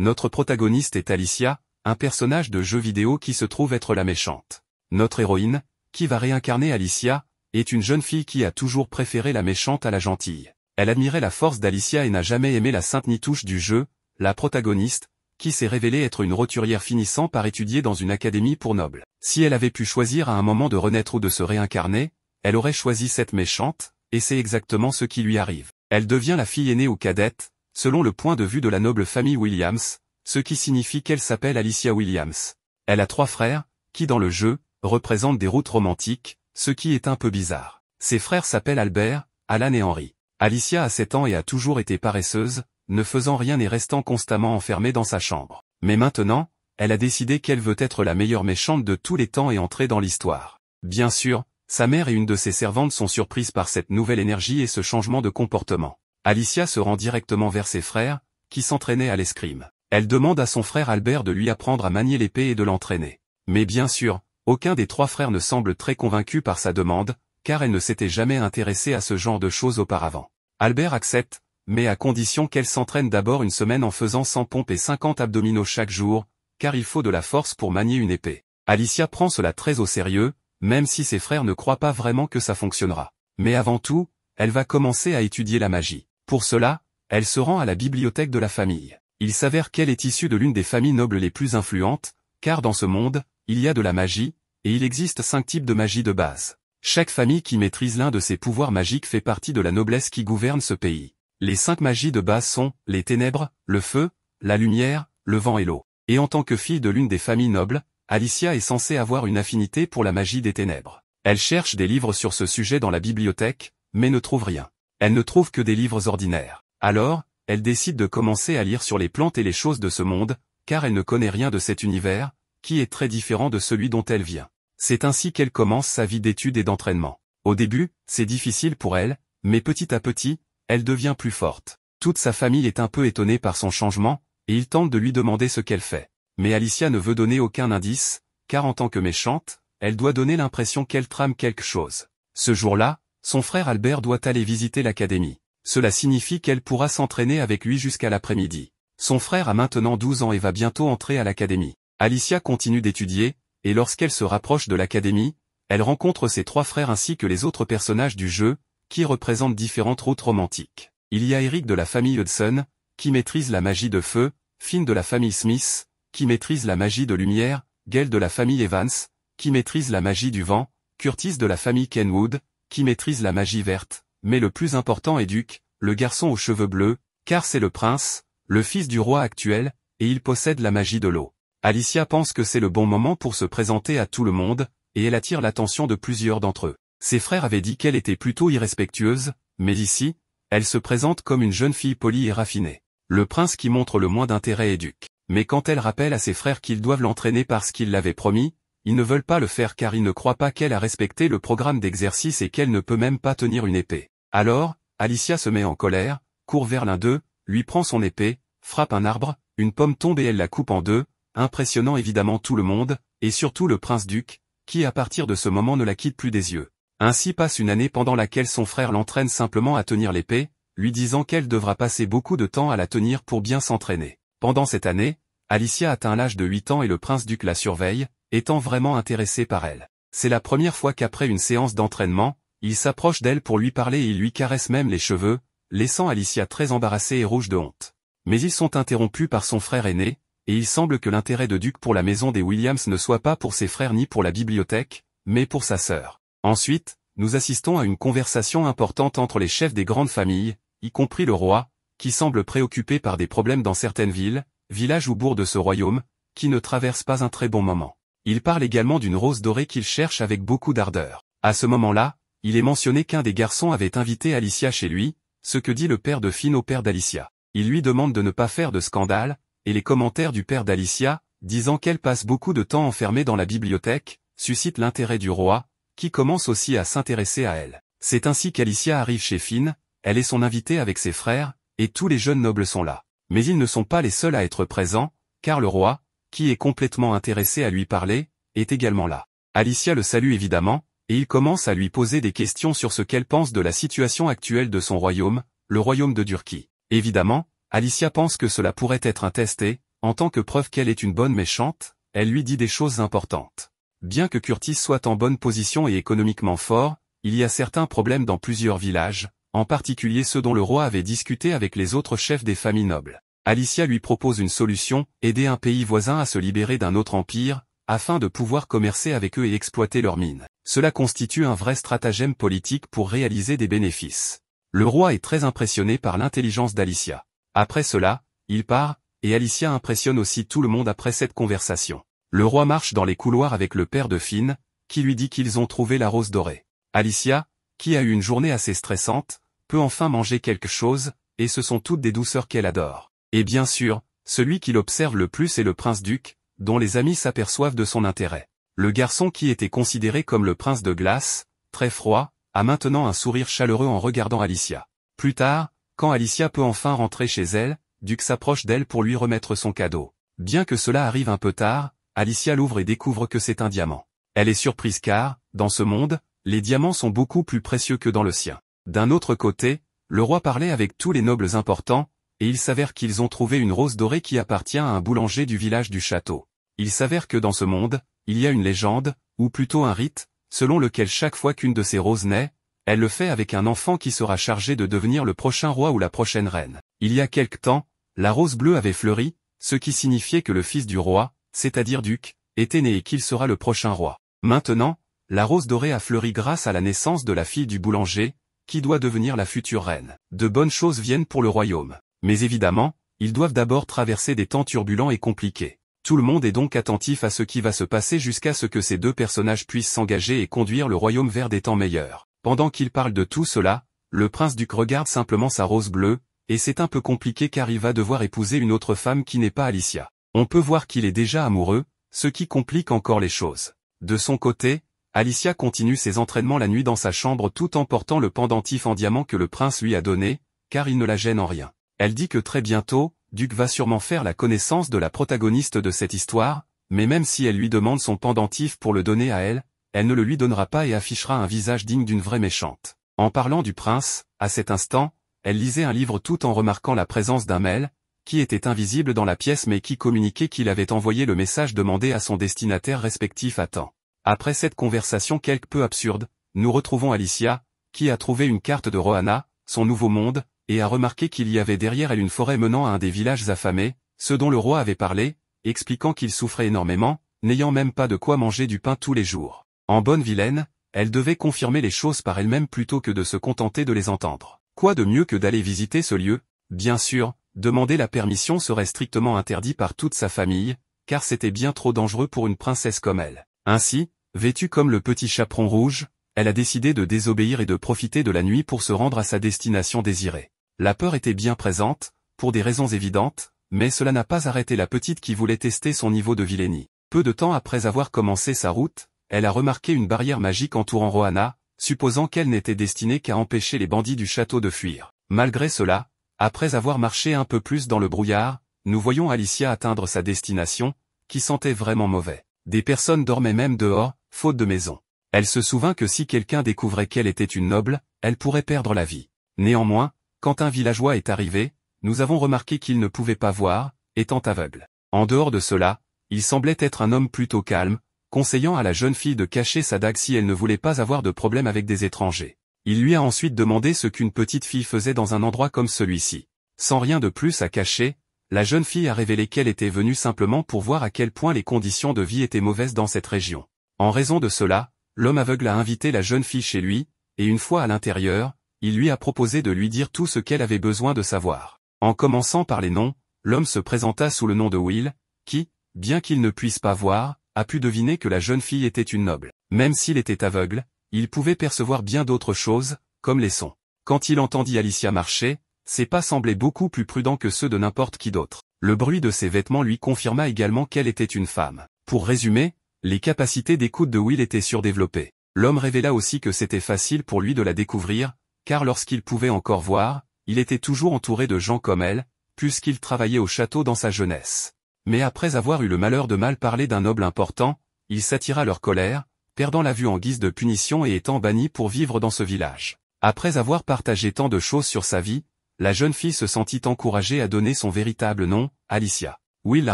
Notre protagoniste est Alicia, un personnage de jeu vidéo qui se trouve être la méchante. Notre héroïne, qui va réincarner Alicia, est une jeune fille qui a toujours préféré la méchante à la gentille. Elle admirait la force d'Alicia et n'a jamais aimé la sainte nitouche du jeu, la protagoniste, qui s'est révélée être une roturière finissant par étudier dans une académie pour nobles. Si elle avait pu choisir à un moment de renaître ou de se réincarner, elle aurait choisi cette méchante, et c'est exactement ce qui lui arrive. Elle devient la fille aînée ou cadette, selon le point de vue de la noble famille Williams, ce qui signifie qu'elle s'appelle Alicia Williams. Elle a 3 frères, qui dans le jeu, représentent des routes romantiques, ce qui est un peu bizarre. Ses frères s'appellent Albert, Alan et Henry. Alicia a 7 ans et a toujours été paresseuse, ne faisant rien et restant constamment enfermée dans sa chambre. Mais maintenant, elle a décidé qu'elle veut être la meilleure méchante de tous les temps et entrer dans l'histoire. Bien sûr, sa mère et une de ses servantes sont surprises par cette nouvelle énergie et ce changement de comportement. Alicia se rend directement vers ses frères, qui s'entraînaient à l'escrime. Elle demande à son frère Albert de lui apprendre à manier l'épée et de l'entraîner. Mais bien sûr, aucun des 3 frères ne semble très convaincu par sa demande, car elle ne s'était jamais intéressée à ce genre de choses auparavant. Albert accepte, mais à condition qu'elle s'entraîne d'abord une semaine en faisant 100 pompes et 50 abdominaux chaque jour, car il faut de la force pour manier une épée. Alicia prend cela très au sérieux, même si ses frères ne croient pas vraiment que ça fonctionnera. Mais avant tout, elle va commencer à étudier la magie. Pour cela, elle se rend à la bibliothèque de la famille. Il s'avère qu'elle est issue de l'une des familles nobles les plus influentes, car dans ce monde, il y a de la magie, et il existe 5 types de magie de base. Chaque famille qui maîtrise l'un de ces pouvoirs magiques fait partie de la noblesse qui gouverne ce pays. Les 5 magies de base sont les ténèbres, le feu, la lumière, le vent et l'eau. Et en tant que fille de l'une des familles nobles, Alicia est censée avoir une affinité pour la magie des ténèbres. Elle cherche des livres sur ce sujet dans la bibliothèque, mais ne trouve rien. Elle ne trouve que des livres ordinaires. Alors, elle décide de commencer à lire sur les plantes et les choses de ce monde, car elle ne connaît rien de cet univers, qui est très différent de celui dont elle vient. C'est ainsi qu'elle commence sa vie d'études et d'entraînement. Au début, c'est difficile pour elle, mais petit à petit, elle devient plus forte. Toute sa famille est un peu étonnée par son changement, et ils tentent de lui demander ce qu'elle fait. Mais Alicia ne veut donner aucun indice, car en tant que méchante, elle doit donner l'impression qu'elle trame quelque chose. Ce jour-là, son frère Albert doit aller visiter l'académie. Cela signifie qu'elle pourra s'entraîner avec lui jusqu'à l'après-midi. Son frère a maintenant 12 ans et va bientôt entrer à l'académie. Alicia continue d'étudier, et lorsqu'elle se rapproche de l'académie, elle rencontre ses 3 frères ainsi que les autres personnages du jeu, qui représentent différentes routes romantiques. Il y a Eric de la famille Hudson, qui maîtrise la magie de feu, Finn de la famille Smith, qui maîtrise la magie de lumière, Gail de la famille Evans, qui maîtrise la magie du vent, Curtis de la famille Kenwood, qui maîtrise la magie verte, mais le plus important est Duke, le garçon aux cheveux bleus, car c'est le prince, le fils du roi actuel, et il possède la magie de l'eau. Alicia pense que c'est le bon moment pour se présenter à tout le monde, et elle attire l'attention de plusieurs d'entre eux. Ses frères avaient dit qu'elle était plutôt irrespectueuse, mais ici, elle se présente comme une jeune fille polie et raffinée. Le prince qui montre le moins d'intérêt est Duke. Mais quand elle rappelle à ses frères qu'ils doivent l'entraîner parce qu'ils l'avaient promis, ils ne veulent pas le faire car ils ne croient pas qu'elle a respecté le programme d'exercice et qu'elle ne peut même pas tenir une épée. Alors, Alicia se met en colère, court vers l'un d'eux, lui prend son épée, frappe un arbre, une pomme tombe et elle la coupe en 2, impressionnant évidemment tout le monde, et surtout le prince Duke, qui à partir de ce moment ne la quitte plus des yeux. Ainsi passe une année pendant laquelle son frère l'entraîne simplement à tenir l'épée, lui disant qu'elle devra passer beaucoup de temps à la tenir pour bien s'entraîner. Pendant cette année, Alicia atteint l'âge de 8 ans et le prince Duke la surveille, étant vraiment intéressé par elle. C'est la première fois qu'après une séance d'entraînement, il s'approche d'elle pour lui parler et il lui caresse même les cheveux, laissant Alicia très embarrassée et rouge de honte. Mais ils sont interrompus par son frère aîné, et il semble que l'intérêt de Duke pour la maison des Williams ne soit pas pour ses frères ni pour la bibliothèque, mais pour sa sœur. Ensuite, nous assistons à une conversation importante entre les chefs des grandes familles, y compris le roi, qui semble préoccupé par des problèmes dans certaines villes, villages ou bourgs de ce royaume, qui ne traversent pas un très bon moment. Il parle également d'une rose dorée qu'il cherche avec beaucoup d'ardeur. À ce moment-là, il est mentionné qu'un des garçons avait invité Alicia chez lui, ce que dit le père de Finn au père d'Alicia. Il lui demande de ne pas faire de scandale, et les commentaires du père d'Alicia, disant qu'elle passe beaucoup de temps enfermée dans la bibliothèque, suscitent l'intérêt du roi, qui commence aussi à s'intéresser à elle. C'est ainsi qu'Alicia arrive chez Finn, elle est son invitée avec ses frères, et tous les jeunes nobles sont là. Mais ils ne sont pas les seuls à être présents, car le roi, qui est complètement intéressé à lui parler, est également là. Alicia le salue évidemment, et il commence à lui poser des questions sur ce qu'elle pense de la situation actuelle de son royaume, le royaume de Durki. Évidemment, Alicia pense que cela pourrait être un test et, en tant que preuve qu'elle est une bonne méchante, elle lui dit des choses importantes. Bien que Curtis soit en bonne position et économiquement fort, il y a certains problèmes dans plusieurs villages, en particulier ceux dont le roi avait discuté avec les autres chefs des familles nobles. Alicia lui propose une solution, aider un pays voisin à se libérer d'un autre empire, afin de pouvoir commercer avec eux et exploiter leurs mines. Cela constitue un vrai stratagème politique pour réaliser des bénéfices. Le roi est très impressionné par l'intelligence d'Alicia. Après cela, il part, et Alicia impressionne aussi tout le monde après cette conversation. Le roi marche dans les couloirs avec le père de Finn, qui lui dit qu'ils ont trouvé la rose dorée. Alicia, qui a eu une journée assez stressante, peut enfin manger quelque chose, et ce sont toutes des douceurs qu'elle adore. Et bien sûr, celui qui l'observe le plus est le prince-duc, dont les amis s'aperçoivent de son intérêt. Le garçon qui était considéré comme le prince de glace, très froid, a maintenant un sourire chaleureux en regardant Alicia. Plus tard, quand Alicia peut enfin rentrer chez elle, Duc s'approche d'elle pour lui remettre son cadeau. Bien que cela arrive un peu tard, Alicia l'ouvre et découvre que c'est un diamant. Elle est surprise car, dans ce monde, les diamants sont beaucoup plus précieux que dans le sien. D'un autre côté, le roi parlait avec tous les nobles importants, et il s'avère qu'ils ont trouvé une rose dorée qui appartient à un boulanger du village du château. Il s'avère que dans ce monde, il y a une légende, ou plutôt un rite, selon lequel chaque fois qu'une de ces roses naît, elle le fait avec un enfant qui sera chargé de devenir le prochain roi ou la prochaine reine. Il y a quelque temps, la rose bleue avait fleuri, ce qui signifiait que le fils du roi, c'est-à-dire Duc, était né et qu'il sera le prochain roi. Maintenant, la rose dorée a fleuri grâce à la naissance de la fille du boulanger, qui doit devenir la future reine. De bonnes choses viennent pour le royaume. Mais évidemment, ils doivent d'abord traverser des temps turbulents et compliqués. Tout le monde est donc attentif à ce qui va se passer jusqu'à ce que ces deux personnages puissent s'engager et conduire le royaume vers des temps meilleurs. Pendant qu'ils parlent de tout cela, le prince-duc regarde simplement sa rose bleue, et c'est un peu compliqué car il va devoir épouser une autre femme qui n'est pas Alicia. On peut voir qu'il est déjà amoureux, ce qui complique encore les choses. De son côté, Alicia continue ses entraînements la nuit dans sa chambre tout en portant le pendentif en diamant que le prince lui a donné, car il ne la gêne en rien. Elle dit que très bientôt, Duc va sûrement faire la connaissance de la protagoniste de cette histoire, mais même si elle lui demande son pendentif pour le donner à elle, elle ne le lui donnera pas et affichera un visage digne d'une vraie méchante. En parlant du prince, à cet instant, elle lisait un livre tout en remarquant la présence d'un mail, qui était invisible dans la pièce mais qui communiquait qu'il avait envoyé le message demandé à son destinataire respectif à temps. Après cette conversation quelque peu absurde, nous retrouvons Alicia, qui a trouvé une carte de Rohanna, son nouveau monde, et a remarqué qu'il y avait derrière elle une forêt menant à un des villages affamés, ce dont le roi avait parlé, expliquant qu'il souffrait énormément, n'ayant même pas de quoi manger du pain tous les jours. En bonne vilaine, elle devait confirmer les choses par elle-même plutôt que de se contenter de les entendre. Quoi de mieux que d'aller visiter ce lieu? Bien sûr, demander la permission serait strictement interdit par toute sa famille, car c'était bien trop dangereux pour une princesse comme elle. Ainsi, vêtue comme le petit chaperon rouge, elle a décidé de désobéir et de profiter de la nuit pour se rendre à sa destination désirée. La peur était bien présente, pour des raisons évidentes, mais cela n'a pas arrêté la petite qui voulait tester son niveau de vilainie. Peu de temps après avoir commencé sa route, elle a remarqué une barrière magique entourant Rohanna, supposant qu'elle n'était destinée qu'à empêcher les bandits du château de fuir. Malgré cela, après avoir marché un peu plus dans le brouillard, nous voyons Alicia atteindre sa destination, qui sentait vraiment mauvais. Des personnes dormaient même dehors, faute de maison. Elle se souvint que si quelqu'un découvrait qu'elle était une noble, elle pourrait perdre la vie. Néanmoins, quand un villageois est arrivé, nous avons remarqué qu'il ne pouvait pas voir, étant aveugle. En dehors de cela, il semblait être un homme plutôt calme, conseillant à la jeune fille de cacher sa dague si elle ne voulait pas avoir de problème avec des étrangers. Il lui a ensuite demandé ce qu'une petite fille faisait dans un endroit comme celui-ci. Sans rien de plus à cacher, la jeune fille a révélé qu'elle était venue simplement pour voir à quel point les conditions de vie étaient mauvaises dans cette région. En raison de cela, l'homme aveugle a invité la jeune fille chez lui, et une fois à l'intérieur, il lui a proposé de lui dire tout ce qu'elle avait besoin de savoir. En commençant par les noms, l'homme se présenta sous le nom de Will, qui, bien qu'il ne puisse pas voir, a pu deviner que la jeune fille était une noble. Même s'il était aveugle, il pouvait percevoir bien d'autres choses, comme les sons. Quand il entendit Alicia marcher, ses pas semblaient beaucoup plus prudents que ceux de n'importe qui d'autre. Le bruit de ses vêtements lui confirma également qu'elle était une femme. Pour résumer, les capacités d'écoute de Will étaient surdéveloppées. L'homme révéla aussi que c'était facile pour lui de la découvrir, car lorsqu'il pouvait encore voir, il était toujours entouré de gens comme elle, puisqu'il travaillait au château dans sa jeunesse. Mais après avoir eu le malheur de mal parler d'un noble important, il s'attira leur colère, perdant la vue en guise de punition et étant banni pour vivre dans ce village. Après avoir partagé tant de choses sur sa vie, la jeune fille se sentit encouragée à donner son véritable nom, Alicia. Will la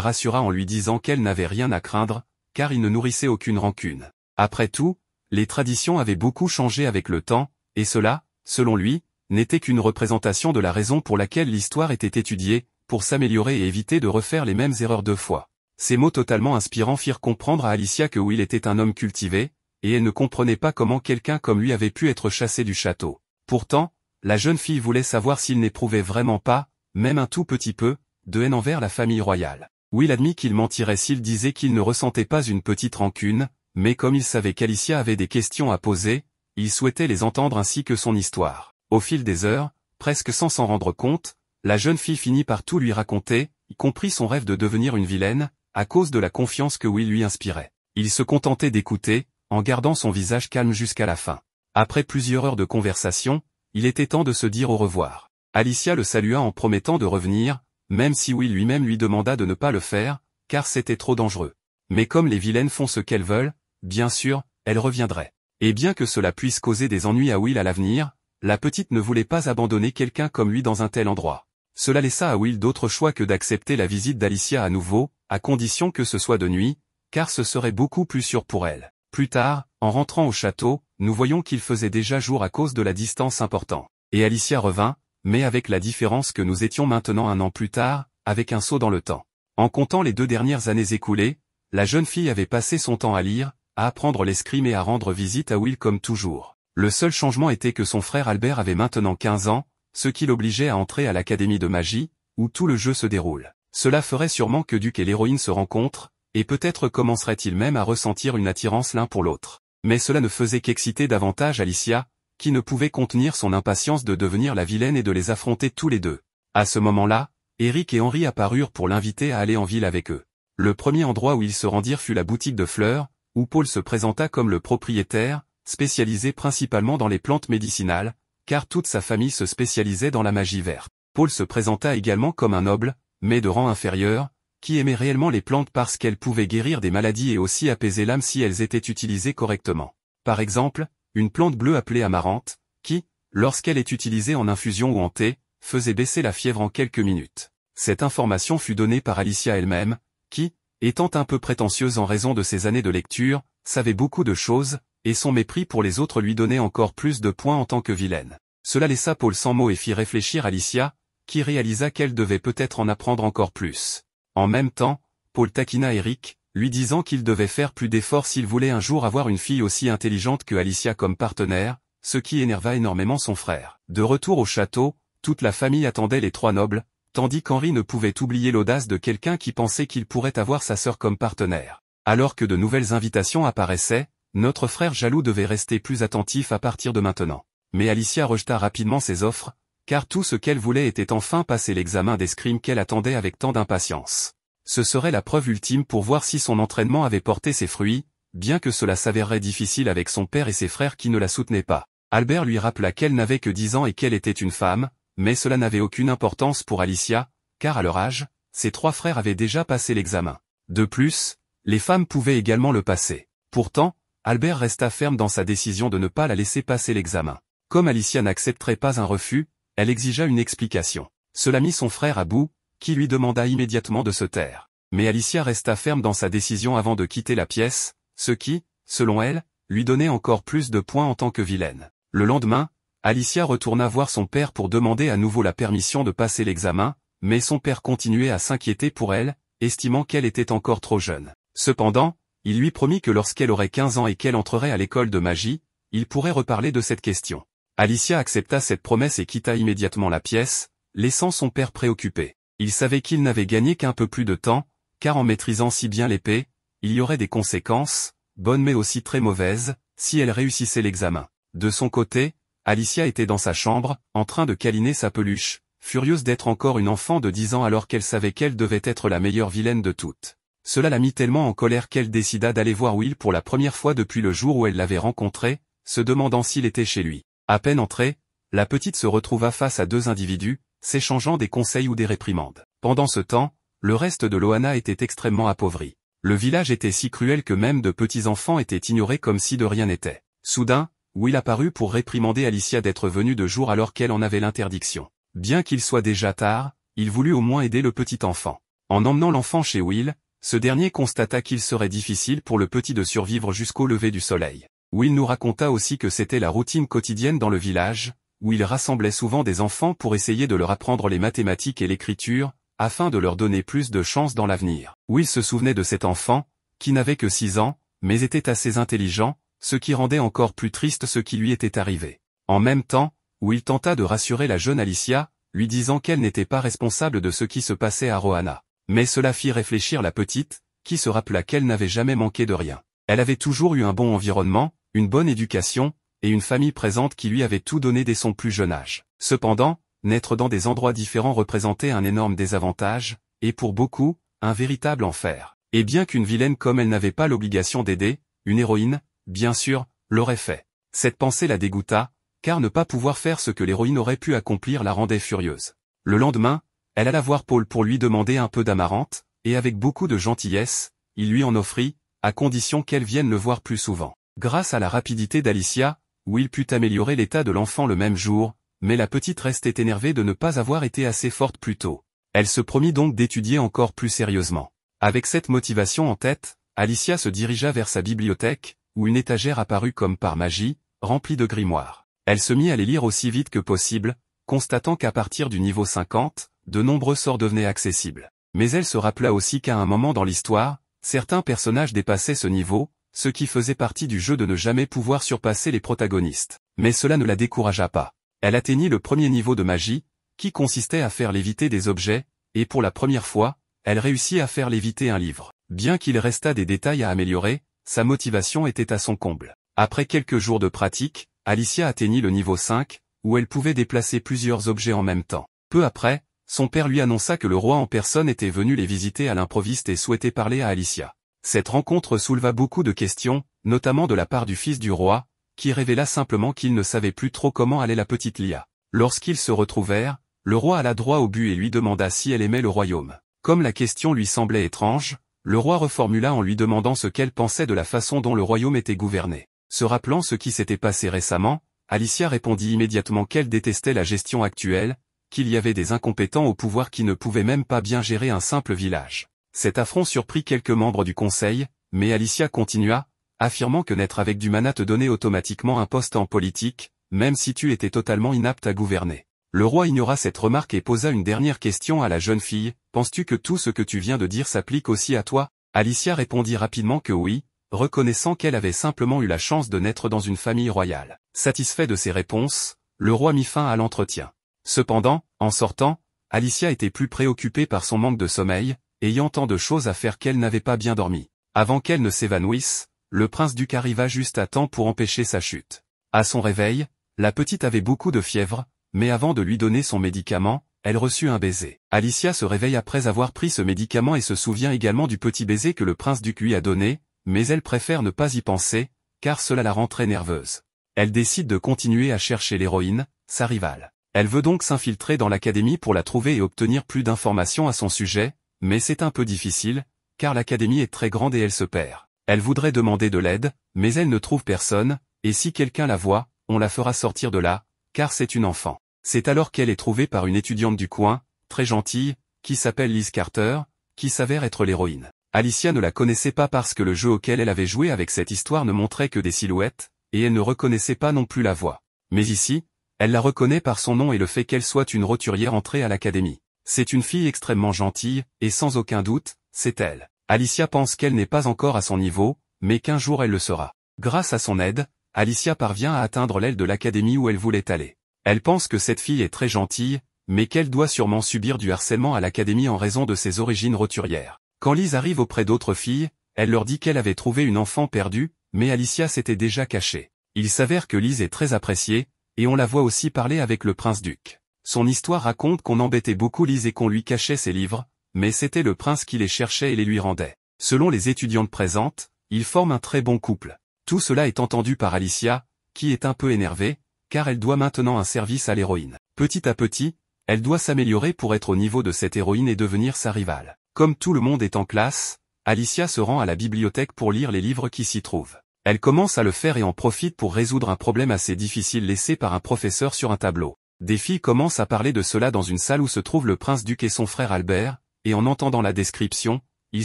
rassura en lui disant qu'elle n'avait rien à craindre, car il ne nourrissait aucune rancune. Après tout, les traditions avaient beaucoup changé avec le temps, et cela, selon lui, n'était qu'une représentation de la raison pour laquelle l'histoire était étudiée, pour s'améliorer et éviter de refaire les mêmes erreurs deux fois. Ces mots totalement inspirants firent comprendre à Alicia que Will était un homme cultivé, et elle ne comprenait pas comment quelqu'un comme lui avait pu être chassé du château. Pourtant, la jeune fille voulait savoir s'il n'éprouvait vraiment pas, même un tout petit peu, de haine envers la famille royale. Will admit qu'il mentirait s'il disait qu'il ne ressentait pas une petite rancune, mais comme il savait qu'Alicia avait des questions à poser, il souhaitait les entendre ainsi que son histoire. Au fil des heures, presque sans s'en rendre compte, la jeune fille finit par tout lui raconter, y compris son rêve de devenir une vilaine, à cause de la confiance que Will lui inspirait. Il se contentait d'écouter, en gardant son visage calme jusqu'à la fin. Après plusieurs heures de conversation, il était temps de se dire au revoir. Alicia le salua en promettant de revenir, même si Will lui-même lui demanda de ne pas le faire, car c'était trop dangereux. Mais comme les vilaines font ce qu'elles veulent, bien sûr, elle reviendrait. Et bien que cela puisse causer des ennuis à Will à l'avenir, la petite ne voulait pas abandonner quelqu'un comme lui dans un tel endroit. Cela laissa à Will d'autre choix que d'accepter la visite d'Alicia à nouveau, à condition que ce soit de nuit, car ce serait beaucoup plus sûr pour elle. Plus tard, en rentrant au château, nous voyons qu'il faisait déjà jour à cause de la distance importante. Et Alicia revint, mais avec la différence que nous étions maintenant 1 an plus tard, avec un saut dans le temps. En comptant les 2 dernières années écoulées, la jeune fille avait passé son temps à lire, à apprendre l'escrime et à rendre visite à Will comme toujours. Le seul changement était que son frère Albert avait maintenant 15 ans, ce qui l'obligeait à entrer à l'académie de magie, où tout le jeu se déroule. Cela ferait sûrement que Duc et l'héroïne se rencontrent, et peut-être commenceraient-ils même à ressentir une attirance l'un pour l'autre. Mais cela ne faisait qu'exciter davantage Alicia, qui ne pouvait contenir son impatience de devenir la vilaine et de les affronter tous les deux. À ce moment-là, Eric et Henry apparurent pour l'inviter à aller en ville avec eux. Le premier endroit où ils se rendirent fut la boutique de fleurs, où Paul se présenta comme le propriétaire, spécialisé principalement dans les plantes médicinales, car toute sa famille se spécialisait dans la magie verte. Paul se présenta également comme un noble, mais de rang inférieur, qui aimait réellement les plantes parce qu'elles pouvaient guérir des maladies et aussi apaiser l'âme si elles étaient utilisées correctement. Par exemple, une plante bleue appelée amarante, qui, lorsqu'elle est utilisée en infusion ou en thé, faisait baisser la fièvre en quelques minutes. Cette information fut donnée par Alicia elle-même, qui, étant un peu prétentieuse en raison de ses années de lecture, savait beaucoup de choses, et son mépris pour les autres lui donnait encore plus de points en tant que vilaine. Cela laissa Paul sans mots et fit réfléchir Alicia, qui réalisa qu'elle devait peut-être en apprendre encore plus. En même temps, Paul taquina Eric, lui disant qu'il devait faire plus d'efforts s'il voulait un jour avoir une fille aussi intelligente que Alicia comme partenaire, ce qui énerva énormément son frère. De retour au château, toute la famille attendait les 3 nobles, tandis qu'Henri ne pouvait oublier l'audace de quelqu'un qui pensait qu'il pourrait avoir sa sœur comme partenaire. Alors que de nouvelles invitations apparaissaient, notre frère jaloux devait rester plus attentif à partir de maintenant. Mais Alicia rejeta rapidement ses offres, car tout ce qu'elle voulait était enfin passer l'examen d'escrime qu'elle attendait avec tant d'impatience. Ce serait la preuve ultime pour voir si son entraînement avait porté ses fruits, bien que cela s'avérerait difficile avec son père et ses frères qui ne la soutenaient pas. Albert lui rappela qu'elle n'avait que 10 ans et qu'elle était une femme, mais cela n'avait aucune importance pour Alicia, car à leur âge, ses 3 frères avaient déjà passé l'examen. De plus, les femmes pouvaient également le passer. Pourtant, Albert resta ferme dans sa décision de ne pas la laisser passer l'examen. Comme Alicia n'accepterait pas un refus, elle exigea une explication. Cela mit son frère à bout, qui lui demanda immédiatement de se taire. Mais Alicia resta ferme dans sa décision avant de quitter la pièce, ce qui, selon elle, lui donnait encore plus de points en tant que vilaine. Le lendemain, Alicia retourna voir son père pour demander à nouveau la permission de passer l'examen, mais son père continuait à s'inquiéter pour elle, estimant qu'elle était encore trop jeune. Cependant, il lui promit que lorsqu'elle aurait 15 ans et qu'elle entrerait à l'école de magie, il pourrait reparler de cette question. Alicia accepta cette promesse et quitta immédiatement la pièce, laissant son père préoccupé. Il savait qu'il n'avait gagné qu'un peu plus de temps, car en maîtrisant si bien l'épée, il y aurait des conséquences, bonnes mais aussi très mauvaises, si elle réussissait l'examen. De son côté, Alicia était dans sa chambre, en train de câliner sa peluche, furieuse d'être encore une enfant de 10 ans alors qu'elle savait qu'elle devait être la meilleure vilaine de toutes. Cela la mit tellement en colère qu'elle décida d'aller voir Will pour la première fois depuis le jour où elle l'avait rencontré, se demandant s'il était chez lui. À peine entrée, la petite se retrouva face à 2 individus, s'échangeant des conseils ou des réprimandes. Pendant ce temps, le reste de Loana était extrêmement appauvri. Le village était si cruel que même de petits enfants étaient ignorés comme si de rien n'était. Soudain, Will apparut pour réprimander Alicia d'être venue de jour alors qu'elle en avait l'interdiction. Bien qu'il soit déjà tard, il voulut au moins aider le petit enfant. En emmenant l'enfant chez Will, ce dernier constata qu'il serait difficile pour le petit de survivre jusqu'au lever du soleil. Will nous raconta aussi que c'était la routine quotidienne dans le village, où il rassemblait souvent des enfants pour essayer de leur apprendre les mathématiques et l'écriture, afin de leur donner plus de chance dans l'avenir. Will se souvenait de cet enfant, qui n'avait que 6 ans, mais était assez intelligent, ce qui rendait encore plus triste ce qui lui était arrivé. En même temps, Will tenta de rassurer la jeune Alicia, lui disant qu'elle n'était pas responsable de ce qui se passait à Rohanna. Mais cela fit réfléchir la petite, qui se rappela qu'elle n'avait jamais manqué de rien. Elle avait toujours eu un bon environnement, une bonne éducation, et une famille présente qui lui avait tout donné dès son plus jeune âge. Cependant, naître dans des endroits différents représentait un énorme désavantage, et pour beaucoup, un véritable enfer. Et bien qu'une vilaine comme elle n'avait pas l'obligation d'aider, une héroïne, bien sûr, l'aurait fait. Cette pensée la dégoûta, car ne pas pouvoir faire ce que l'héroïne aurait pu accomplir la rendait furieuse. Le lendemain, elle alla voir Paul pour lui demander un peu d'amarante, et avec beaucoup de gentillesse, il lui en offrit, à condition qu'elle vienne le voir plus souvent. Grâce à la rapidité d'Alicia, Will put améliorer l'état de l'enfant le même jour, mais la petite restait énervée de ne pas avoir été assez forte plus tôt. Elle se promit donc d'étudier encore plus sérieusement. Avec cette motivation en tête, Alicia se dirigea vers sa bibliothèque, où une étagère apparut comme par magie, remplie de grimoires. Elle se mit à les lire aussi vite que possible, constatant qu'à partir du niveau 50, de nombreux sorts devenaient accessibles. Mais elle se rappela aussi qu'à un moment dans l'histoire, certains personnages dépassaient ce niveau, ce qui faisait partie du jeu de ne jamais pouvoir surpasser les protagonistes. Mais cela ne la découragea pas. Elle atteignit le premier niveau de magie, qui consistait à faire léviter des objets, et pour la première fois, elle réussit à faire léviter un livre. Bien qu'il restât des détails à améliorer, sa motivation était à son comble. Après quelques jours de pratique, Alicia atteignit le niveau 5, où elle pouvait déplacer plusieurs objets en même temps. Peu après, son père lui annonça que le roi en personne était venu les visiter à l'improviste et souhaitait parler à Alicia. Cette rencontre souleva beaucoup de questions, notamment de la part du fils du roi, qui révéla simplement qu'il ne savait plus trop comment allait la petite Lia. Lorsqu'ils se retrouvèrent, le roi alla droit au but et lui demanda si elle aimait le royaume. Comme la question lui semblait étrange, le roi reformula en lui demandant ce qu'elle pensait de la façon dont le royaume était gouverné. Se rappelant ce qui s'était passé récemment, Alicia répondit immédiatement qu'elle détestait la gestion actuelle, qu'il y avait des incompétents au pouvoir qui ne pouvaient même pas bien gérer un simple village. Cet affront surprit quelques membres du conseil, mais Alicia continua, affirmant que naître avec du mana te donnait automatiquement un poste en politique, même si tu étais totalement inapte à gouverner. Le roi ignora cette remarque et posa une dernière question à la jeune fille, « Penses-tu que tout ce que tu viens de dire s'applique aussi à toi ?» Alicia répondit rapidement que oui, reconnaissant qu'elle avait simplement eu la chance de naître dans une famille royale. Satisfait de ses réponses, le roi mit fin à l'entretien. Cependant, en sortant, Alicia était plus préoccupée par son manque de sommeil, ayant tant de choses à faire qu'elle n'avait pas bien dormi. Avant qu'elle ne s'évanouisse, le prince-duc arriva juste à temps pour empêcher sa chute. À son réveil, la petite avait beaucoup de fièvre, mais avant de lui donner son médicament, elle reçut un baiser. Alicia se réveille après avoir pris ce médicament et se souvient également du petit baiser que le prince-duc lui a donné, mais elle préfère ne pas y penser, car cela la rend très nerveuse. Elle décide de continuer à chercher l'héroïne, sa rivale. Elle veut donc s'infiltrer dans l'académie pour la trouver et obtenir plus d'informations à son sujet, mais c'est un peu difficile, car l'académie est très grande et elle se perd. Elle voudrait demander de l'aide, mais elle ne trouve personne, et si quelqu'un la voit, on la fera sortir de là, car c'est une enfant. C'est alors qu'elle est trouvée par une étudiante du coin, très gentille, qui s'appelle Liz Carter, qui s'avère être l'héroïne. Alicia ne la connaissait pas parce que le jeu auquel elle avait joué avec cette histoire ne montrait que des silhouettes, et elle ne reconnaissait pas non plus la voix. Mais ici, elle la reconnaît par son nom et le fait qu'elle soit une roturière entrée à l'académie. C'est une fille extrêmement gentille, et sans aucun doute, c'est elle. Alicia pense qu'elle n'est pas encore à son niveau, mais qu'un jour elle le sera. Grâce à son aide, Alicia parvient à atteindre l'aile de l'académie où elle voulait aller. Elle pense que cette fille est très gentille, mais qu'elle doit sûrement subir du harcèlement à l'académie en raison de ses origines roturières. Quand Liz arrive auprès d'autres filles, elle leur dit qu'elle avait trouvé une enfant perdue, mais Alicia s'était déjà cachée. Il s'avère que Liz est très appréciée, et on la voit aussi parler avec le prince-duc. Son histoire raconte qu'on embêtait beaucoup Liz et qu'on lui cachait ses livres, mais c'était le prince qui les cherchait et les lui rendait. Selon les étudiantes présentes, ils forment un très bon couple. Tout cela est entendu par Alicia, qui est un peu énervée, car elle doit maintenant un service à l'héroïne. Petit à petit, elle doit s'améliorer pour être au niveau de cette héroïne et devenir sa rivale. Comme tout le monde est en classe, Alicia se rend à la bibliothèque pour lire les livres qui s'y trouvent. Elle commence à le faire et en profite pour résoudre un problème assez difficile laissé par un professeur sur un tableau. Des filles commencent à parler de cela dans une salle où se trouve le prince-duc et son frère Albert, et en entendant la description, ils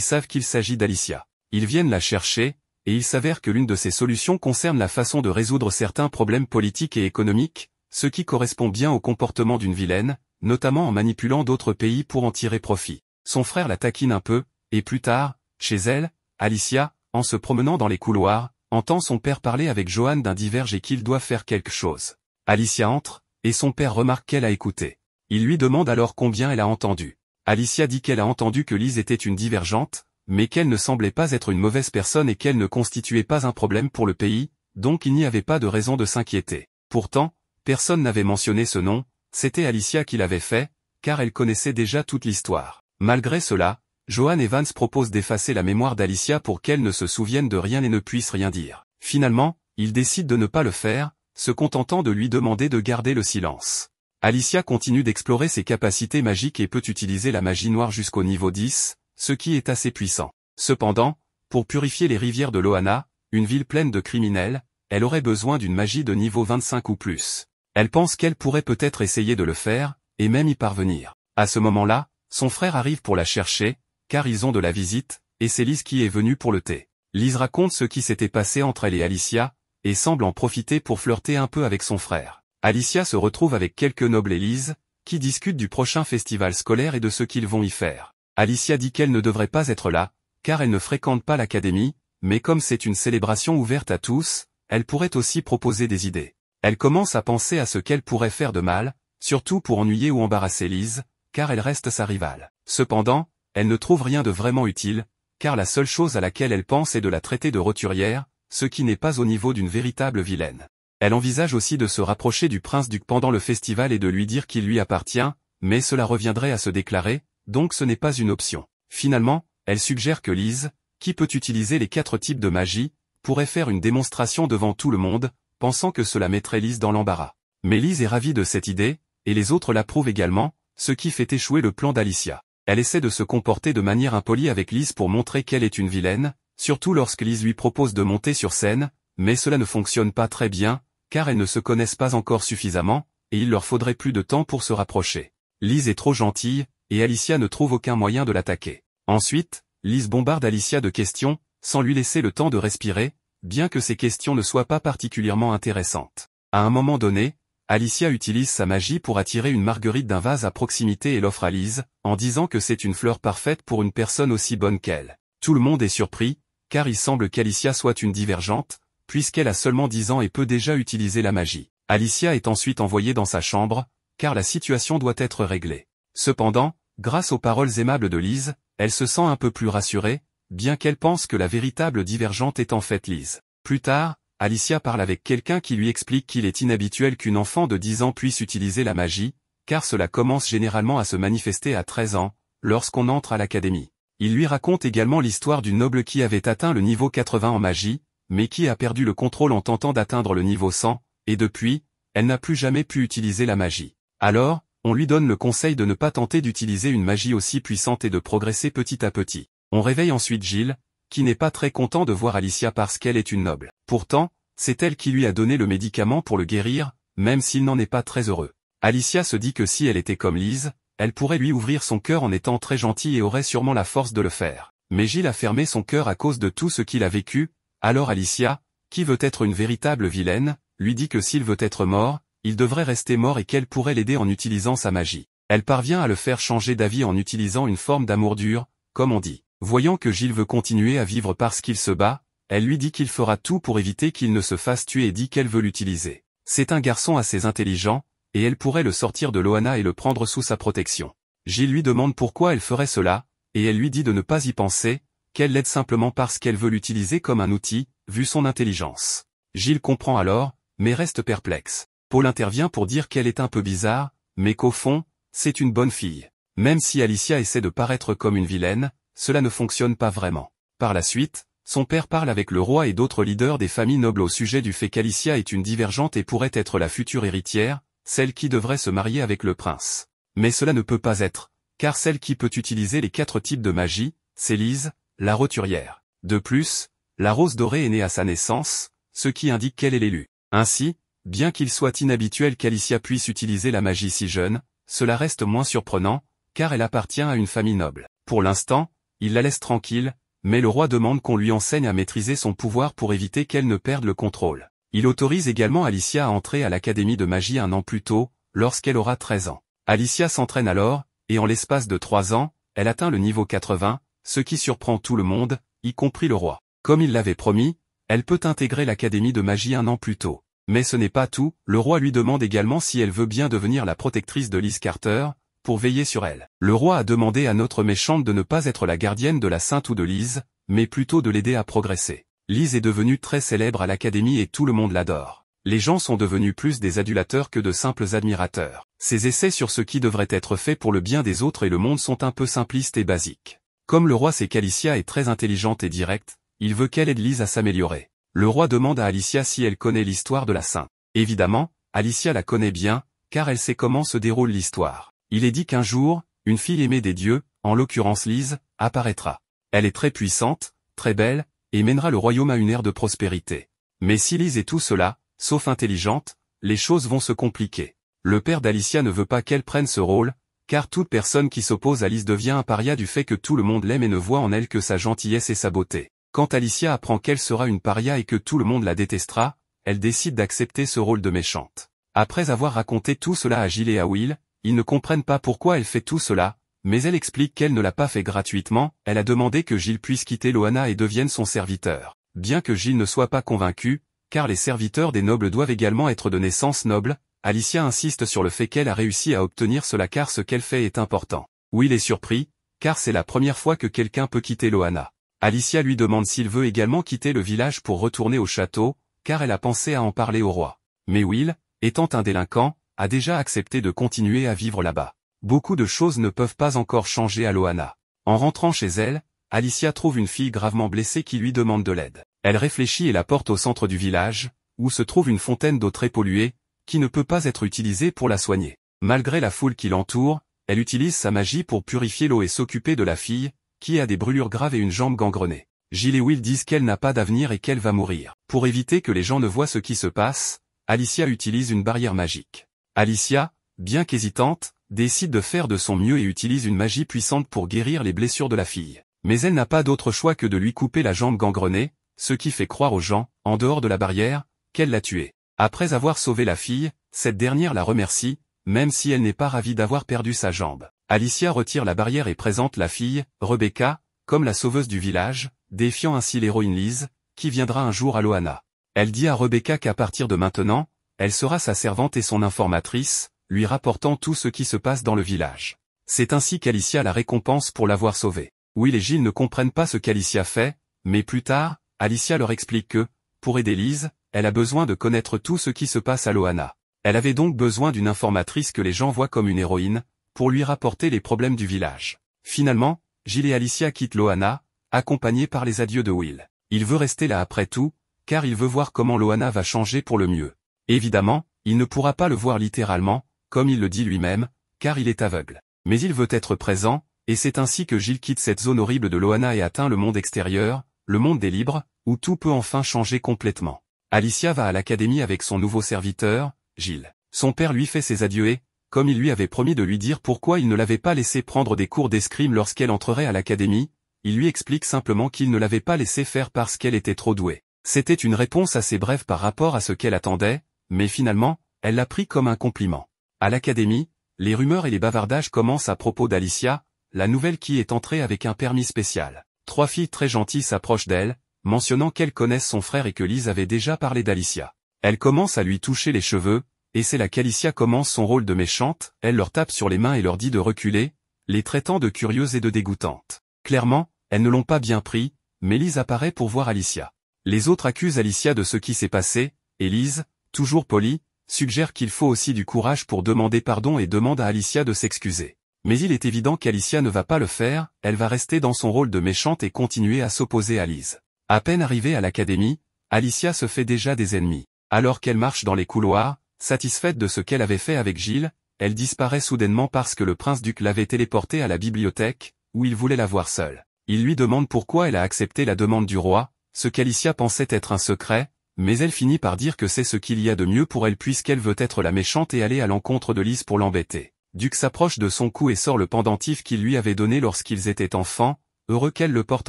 savent qu'il s'agit d'Alicia. Ils viennent la chercher, et il s'avère que l'une de ces solutions concerne la façon de résoudre certains problèmes politiques et économiques, ce qui correspond bien au comportement d'une vilaine, notamment en manipulant d'autres pays pour en tirer profit. Son frère la taquine un peu, et plus tard, chez elle, Alicia, en se promenant dans les couloirs, entend son père parler avec Johan d'un diverge et qu'il doit faire quelque chose. Alicia entre, et son père remarque qu'elle a écouté. Il lui demande alors combien elle a entendu. Alicia dit qu'elle a entendu que Lise était une divergente, mais qu'elle ne semblait pas être une mauvaise personne et qu'elle ne constituait pas un problème pour le pays, donc il n'y avait pas de raison de s'inquiéter. Pourtant, personne n'avait mentionné ce nom, c'était Alicia qui l'avait fait, car elle connaissait déjà toute l'histoire. Malgré cela, Johan Evans propose d'effacer la mémoire d'Alicia pour qu'elle ne se souvienne de rien et ne puisse rien dire. Finalement, il décide de ne pas le faire, se contentant de lui demander de garder le silence. Alicia continue d'explorer ses capacités magiques et peut utiliser la magie noire jusqu'au niveau 10, ce qui est assez puissant. Cependant, pour purifier les rivières de Loana, une ville pleine de criminels, elle aurait besoin d'une magie de niveau 25 ou plus. Elle pense qu'elle pourrait peut-être essayer de le faire, et même y parvenir. À ce moment-là, son frère arrive pour la chercher, car ils ont de la visite, et c'est Lise qui est venue pour le thé. Lise raconte ce qui s'était passé entre elle et Alicia, et semble en profiter pour flirter un peu avec son frère. Alicia se retrouve avec quelques nobles et Lise, qui discutent du prochain festival scolaire et de ce qu'ils vont y faire. Alicia dit qu'elle ne devrait pas être là, car elle ne fréquente pas l'académie, mais comme c'est une célébration ouverte à tous, elle pourrait aussi proposer des idées. Elle commence à penser à ce qu'elle pourrait faire de mal, surtout pour ennuyer ou embarrasser Lise, car elle reste sa rivale. Cependant, elle ne trouve rien de vraiment utile, car la seule chose à laquelle elle pense est de la traiter de roturière, ce qui n'est pas au niveau d'une véritable vilaine. Elle envisage aussi de se rapprocher du prince duc pendant le festival et de lui dire qu'il lui appartient, mais cela reviendrait à se déclarer, donc ce n'est pas une option. Finalement, elle suggère que Lise, qui peut utiliser les 4 types de magie, pourrait faire une démonstration devant tout le monde, pensant que cela mettrait Lise dans l'embarras. Mais Lise est ravie de cette idée, et les autres l'approuvent également, ce qui fait échouer le plan d'Alicia. Elle essaie de se comporter de manière impolie avec Lise pour montrer qu'elle est une vilaine, surtout lorsque Lise lui propose de monter sur scène, mais cela ne fonctionne pas très bien, car elles ne se connaissent pas encore suffisamment, et il leur faudrait plus de temps pour se rapprocher. Lise est trop gentille, et Alicia ne trouve aucun moyen de l'attaquer. Ensuite, Lise bombarde Alicia de questions, sans lui laisser le temps de respirer, bien que ces questions ne soient pas particulièrement intéressantes. À un moment donné, Alicia utilise sa magie pour attirer une marguerite d'un vase à proximité et l'offre à Lise, en disant que c'est une fleur parfaite pour une personne aussi bonne qu'elle. Tout le monde est surpris, car il semble qu'Alicia soit une divergente, puisqu'elle a seulement 10 ans et peut déjà utiliser la magie. Alicia est ensuite envoyée dans sa chambre, car la situation doit être réglée. Cependant, grâce aux paroles aimables de Lise, elle se sent un peu plus rassurée, bien qu'elle pense que la véritable divergente est en fait Lise. Plus tard, Alicia parle avec quelqu'un qui lui explique qu'il est inhabituel qu'une enfant de 10 ans puisse utiliser la magie, car cela commence généralement à se manifester à 13 ans, lorsqu'on entre à l'académie. Il lui raconte également l'histoire d'une noble qui avait atteint le niveau 80 en magie, mais qui a perdu le contrôle en tentant d'atteindre le niveau 100, et depuis, elle n'a plus jamais pu utiliser la magie. Alors, on lui donne le conseil de ne pas tenter d'utiliser une magie aussi puissante et de progresser petit à petit. On réveille ensuite Gilles, qui n'est pas très content de voir Alicia parce qu'elle est une noble. Pourtant, c'est elle qui lui a donné le médicament pour le guérir, même s'il n'en est pas très heureux. Alicia se dit que si elle était comme Lise, elle pourrait lui ouvrir son cœur en étant très gentille et aurait sûrement la force de le faire. Mais Gilles a fermé son cœur à cause de tout ce qu'il a vécu, alors Alicia, qui veut être une véritable vilaine, lui dit que s'il veut être mort, il devrait rester mort et qu'elle pourrait l'aider en utilisant sa magie. Elle parvient à le faire changer d'avis en utilisant une forme d'amour dur, comme on dit. Voyant que Gilles veut continuer à vivre parce qu'il se bat, elle lui dit qu'il fera tout pour éviter qu'il ne se fasse tuer et dit qu'elle veut l'utiliser. C'est un garçon assez intelligent, et elle pourrait le sortir de Loana et le prendre sous sa protection. Gilles lui demande pourquoi elle ferait cela, et elle lui dit de ne pas y penser, qu'elle l'aide simplement parce qu'elle veut l'utiliser comme un outil, vu son intelligence. Gilles comprend alors, mais reste perplexe. Paul intervient pour dire qu'elle est un peu bizarre, mais qu'au fond, c'est une bonne fille. Même si Alicia essaie de paraître comme une vilaine, cela ne fonctionne pas vraiment. Par la suite, son père parle avec le roi et d'autres leaders des familles nobles au sujet du fait qu'Alicia est une divergente et pourrait être la future héritière, celle qui devrait se marier avec le prince. Mais cela ne peut pas être, car celle qui peut utiliser les 4 types de magie, c'est Lise, la roturière. De plus, la rose dorée est née à sa naissance, ce qui indique qu'elle est l'élue. Ainsi, bien qu'il soit inhabituel qu'Alicia puisse utiliser la magie si jeune, cela reste moins surprenant, car elle appartient à une famille noble. Pour l'instant, il la laisse tranquille, mais le roi demande qu'on lui enseigne à maîtriser son pouvoir pour éviter qu'elle ne perde le contrôle. Il autorise également Alicia à entrer à l'académie de magie un an plus tôt, lorsqu'elle aura 13 ans. Alicia s'entraîne alors, et en l'espace de 3 ans, elle atteint le niveau 80, ce qui surprend tout le monde, y compris le roi. Comme il l'avait promis, elle peut intégrer l'académie de magie un an plus tôt. Mais ce n'est pas tout, le roi lui demande également si elle veut bien devenir la protectrice de Liz Carter, pour veiller sur elle. Le roi a demandé à notre méchante de ne pas être la gardienne de la sainte ou de Liz, mais plutôt de l'aider à progresser. Liz est devenue très célèbre à l'académie et tout le monde l'adore. Les gens sont devenus plus des adulateurs que de simples admirateurs. Ses essais sur ce qui devrait être fait pour le bien des autres et le monde sont un peu simplistes et basiques. Comme le roi sait qu'Alicia est très intelligente et directe, il veut qu'elle aide Liz à s'améliorer. Le roi demande à Alicia si elle connaît l'histoire de la sainte. Évidemment, Alicia la connaît bien, car elle sait comment se déroule l'histoire. Il est dit qu'un jour, une fille aimée des dieux, en l'occurrence Liz, apparaîtra. Elle est très puissante, très belle, et mènera le royaume à une ère de prospérité. Mais si Liz est tout cela, sauf intelligente, les choses vont se compliquer. Le père d'Alicia ne veut pas qu'elle prenne ce rôle, car toute personne qui s'oppose à Liz devient un paria du fait que tout le monde l'aime et ne voit en elle que sa gentillesse et sa beauté. Quand Alicia apprend qu'elle sera une paria et que tout le monde la détestera, elle décide d'accepter ce rôle de méchante. Après avoir raconté tout cela à Giles et à Will, ils ne comprennent pas pourquoi elle fait tout cela, mais elle explique qu'elle ne l'a pas fait gratuitement, elle a demandé que Giles puisse quitter Loana et devienne son serviteur. Bien que Giles ne soit pas convaincu, car les serviteurs des nobles doivent également être de naissance noble, Alicia insiste sur le fait qu'elle a réussi à obtenir cela car ce qu'elle fait est important. Will est surpris, car c'est la première fois que quelqu'un peut quitter Loana. Alicia lui demande s'il veut également quitter le village pour retourner au château, car elle a pensé à en parler au roi. Mais Will, étant un délinquant, a déjà accepté de continuer à vivre là-bas. Beaucoup de choses ne peuvent pas encore changer à Loana. En rentrant chez elle, Alicia trouve une fille gravement blessée qui lui demande de l'aide. Elle réfléchit et la porte au centre du village, où se trouve une fontaine d'eau très polluée, qui ne peut pas être utilisée pour la soigner. Malgré la foule qui l'entoure, elle utilise sa magie pour purifier l'eau et s'occuper de la fille, qui a des brûlures graves et une jambe gangrenée. Giles et Will disent qu'elle n'a pas d'avenir et qu'elle va mourir. Pour éviter que les gens ne voient ce qui se passe, Alicia utilise une barrière magique. Alicia, bien qu'hésitante, décide de faire de son mieux et utilise une magie puissante pour guérir les blessures de la fille. Mais elle n'a pas d'autre choix que de lui couper la jambe gangrenée, ce qui fait croire aux gens, en dehors de la barrière, qu'elle l'a tuée. Après avoir sauvé la fille, cette dernière la remercie, même si elle n'est pas ravie d'avoir perdu sa jambe. Alicia retire la barrière et présente la fille, Rebecca, comme la sauveuse du village, défiant ainsi l'héroïne Liz, qui viendra un jour à Loana. Elle dit à Rebecca qu'à partir de maintenant, elle sera sa servante et son informatrice, lui rapportant tout ce qui se passe dans le village. C'est ainsi qu'Alicia la récompense pour l'avoir sauvée. Will et Giles ne comprennent pas ce qu'Alicia fait, mais plus tard, Alicia leur explique que, pour aider Liz, elle a besoin de connaître tout ce qui se passe à Loana. Elle avait donc besoin d'une informatrice que les gens voient comme une héroïne, pour lui rapporter les problèmes du village. Finalement, Giles et Alicia quittent Loana, accompagnés par les adieux de Will. Il veut rester là après tout, car il veut voir comment Loana va changer pour le mieux. Évidemment, il ne pourra pas le voir littéralement, comme il le dit lui-même, car il est aveugle. Mais il veut être présent, et c'est ainsi que Giles quitte cette zone horrible de Loana et atteint le monde extérieur, le monde des libres, où tout peut enfin changer complètement. Alicia va à l'académie avec son nouveau serviteur, Giles. Son père lui fait ses adieux et, comme il lui avait promis de lui dire pourquoi il ne l'avait pas laissé prendre des cours d'escrime lorsqu'elle entrerait à l'académie, il lui explique simplement qu'il ne l'avait pas laissé faire parce qu'elle était trop douée. C'était une réponse assez brève par rapport à ce qu'elle attendait, mais finalement, elle l'a pris comme un compliment. À l'académie, les rumeurs et les bavardages commencent à propos d'Alicia, la nouvelle qui est entrée avec un permis spécial. 3 filles très gentilles s'approchent d'elle, mentionnant qu'elles connaissent son frère et que Liz avait déjà parlé d'Alicia. Elle commence à lui toucher les cheveux, et c'est là qu'Alicia commence son rôle de méchante, elle leur tape sur les mains et leur dit de reculer, les traitant de curieuses et de dégoûtantes. Clairement, elles ne l'ont pas bien pris, mais Liz apparaît pour voir Alicia. Les autres accusent Alicia de ce qui s'est passé, et Liz, toujours polie, suggère qu'il faut aussi du courage pour demander pardon et demande à Alicia de s'excuser. Mais il est évident qu'Alicia ne va pas le faire, elle va rester dans son rôle de méchante et continuer à s'opposer à Liz. À peine arrivée à l'académie, Alicia se fait déjà des ennemis. Alors qu'elle marche dans les couloirs, satisfaite de ce qu'elle avait fait avec Giles, elle disparaît soudainement parce que le prince-duc l'avait téléportée à la bibliothèque, où il voulait la voir seule. Il lui demande pourquoi elle a accepté la demande du roi, ce qu'Alicia pensait être un secret, mais elle finit par dire que c'est ce qu'il y a de mieux pour elle puisqu'elle veut être la méchante et aller à l'encontre de Liz pour l'embêter. Duc s'approche de son cou et sort le pendentif qu'il lui avait donné lorsqu'ils étaient enfants, heureux qu'elle le porte